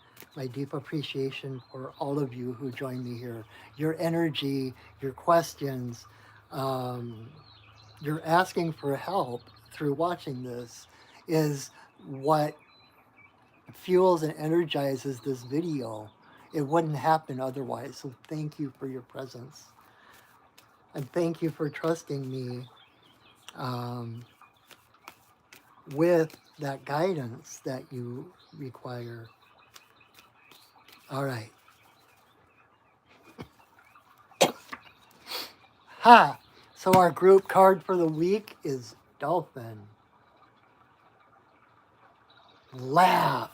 deep appreciation for all of you who join me here. Your energy, your questions, your asking for help through watching this is what fuels and energizes this video. It wouldn't happen otherwise. So thank you for your presence. And thank you for trusting me with that guidance that you require. All right. Ha! So our group card for the week is Dolphin. Laugh.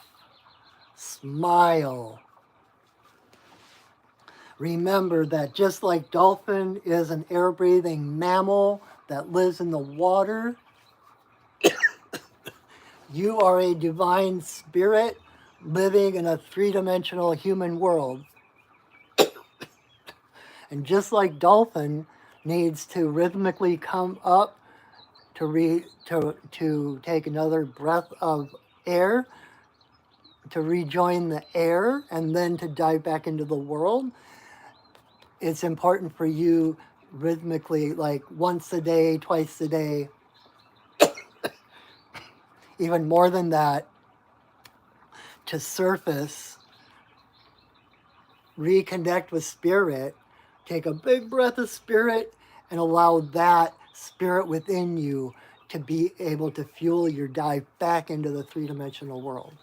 Smile. Remember that just like dolphin is an air-breathing mammal that lives in the water, you are a divine spirit living in a three-dimensional human world. And just like dolphin needs to rhythmically come up to take another breath of air, to rejoin the air, and then to dive back into the world, it's important for you rhythmically, like once a day, twice a day, even more than that, to surface, reconnect with spirit, take a big breath of spirit, and allow that spirit within you to be able to fuel your dive back into the three-dimensional world.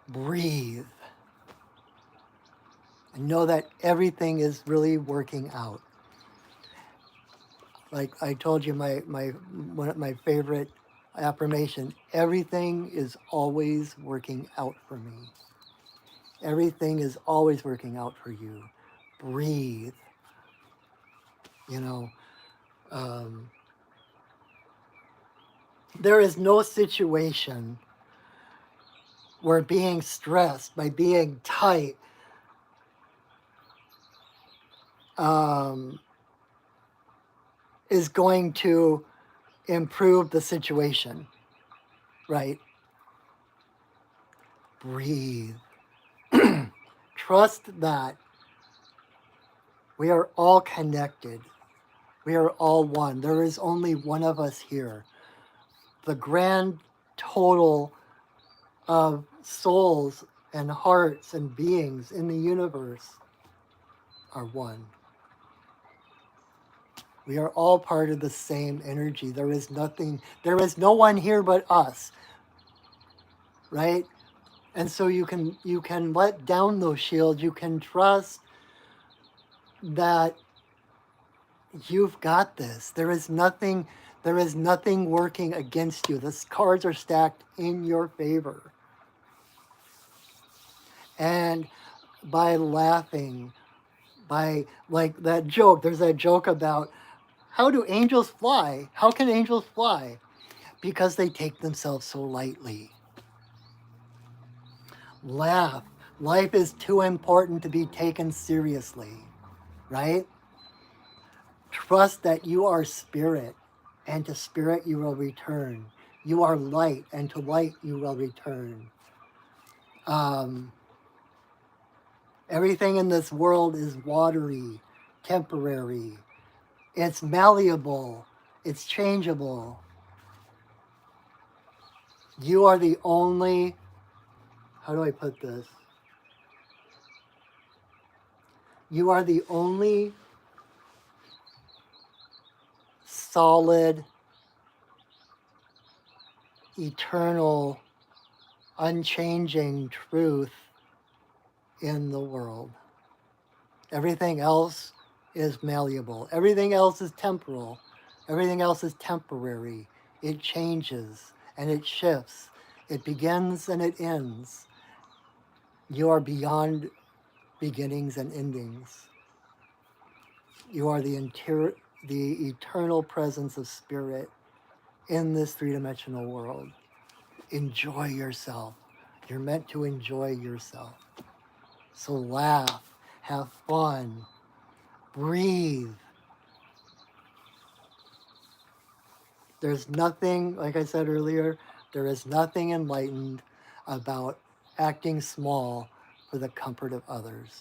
Breathe. And know that everything is really working out. Like I told you, one of my favorite affirmation, everything is always working out for me. Everything is always working out for you. Breathe. You know, there is no situation where being stressed, by being tight, is going to improve the situation, right? Breathe. Trust that we are all connected. We are all one. There is only one of us here. The grand total of souls and hearts and beings in the universe are one. We are all part of the same energy. There is no one here but us, right? And so you can let down those shields. You can trust that you've got this. There is nothing working against you. The cards are stacked in your favor. And by laughing, by like that joke, there's that joke about how do angels fly? How can angels fly? Because they take themselves so lightly. Laugh. Life is too important to be taken seriously, right? Trust that you are spirit, and to spirit you will return. You are light, and to light you will return. Everything in this world is watery, temporary. It's malleable. It's changeable. You are the only, how do I put this? You are the only solid, eternal, unchanging truth in the world. Everything else is malleable. Everything else is temporal. Everything else is temporary. It changes and it shifts. It begins and it ends. You are beyond beginnings and endings. You are the eternal presence of spirit in this three-dimensional world. Enjoy yourself. You're meant to enjoy yourself. So laugh, have fun, breathe. There's nothing, like I said earlier, there is nothing enlightened about acting small for the comfort of others.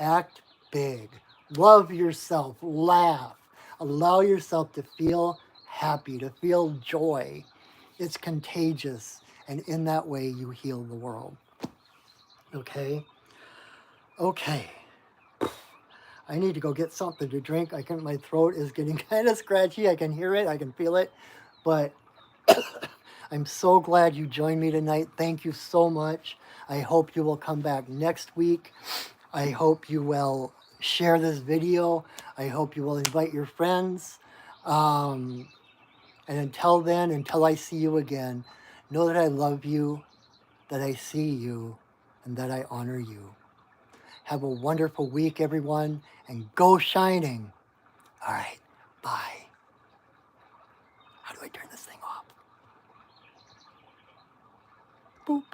Act big. Love yourself. Laugh. Allow yourself to feel happy, to feel joy. It's contagious. And in that way, you heal the world. Okay? Okay. I need to go get something to drink. My throat is getting kind of scratchy. I can hear it. I can feel it. But I'm so glad you joined me tonight. Thank you so much. I hope you will come back next week. I hope you will share this video. I hope you will invite your friends. And until then, until I see you again, know that I love you, that I see you, and that I honor you. Have a wonderful week, everyone, and go shining. All right, bye. How do I turn this thing off? Boop.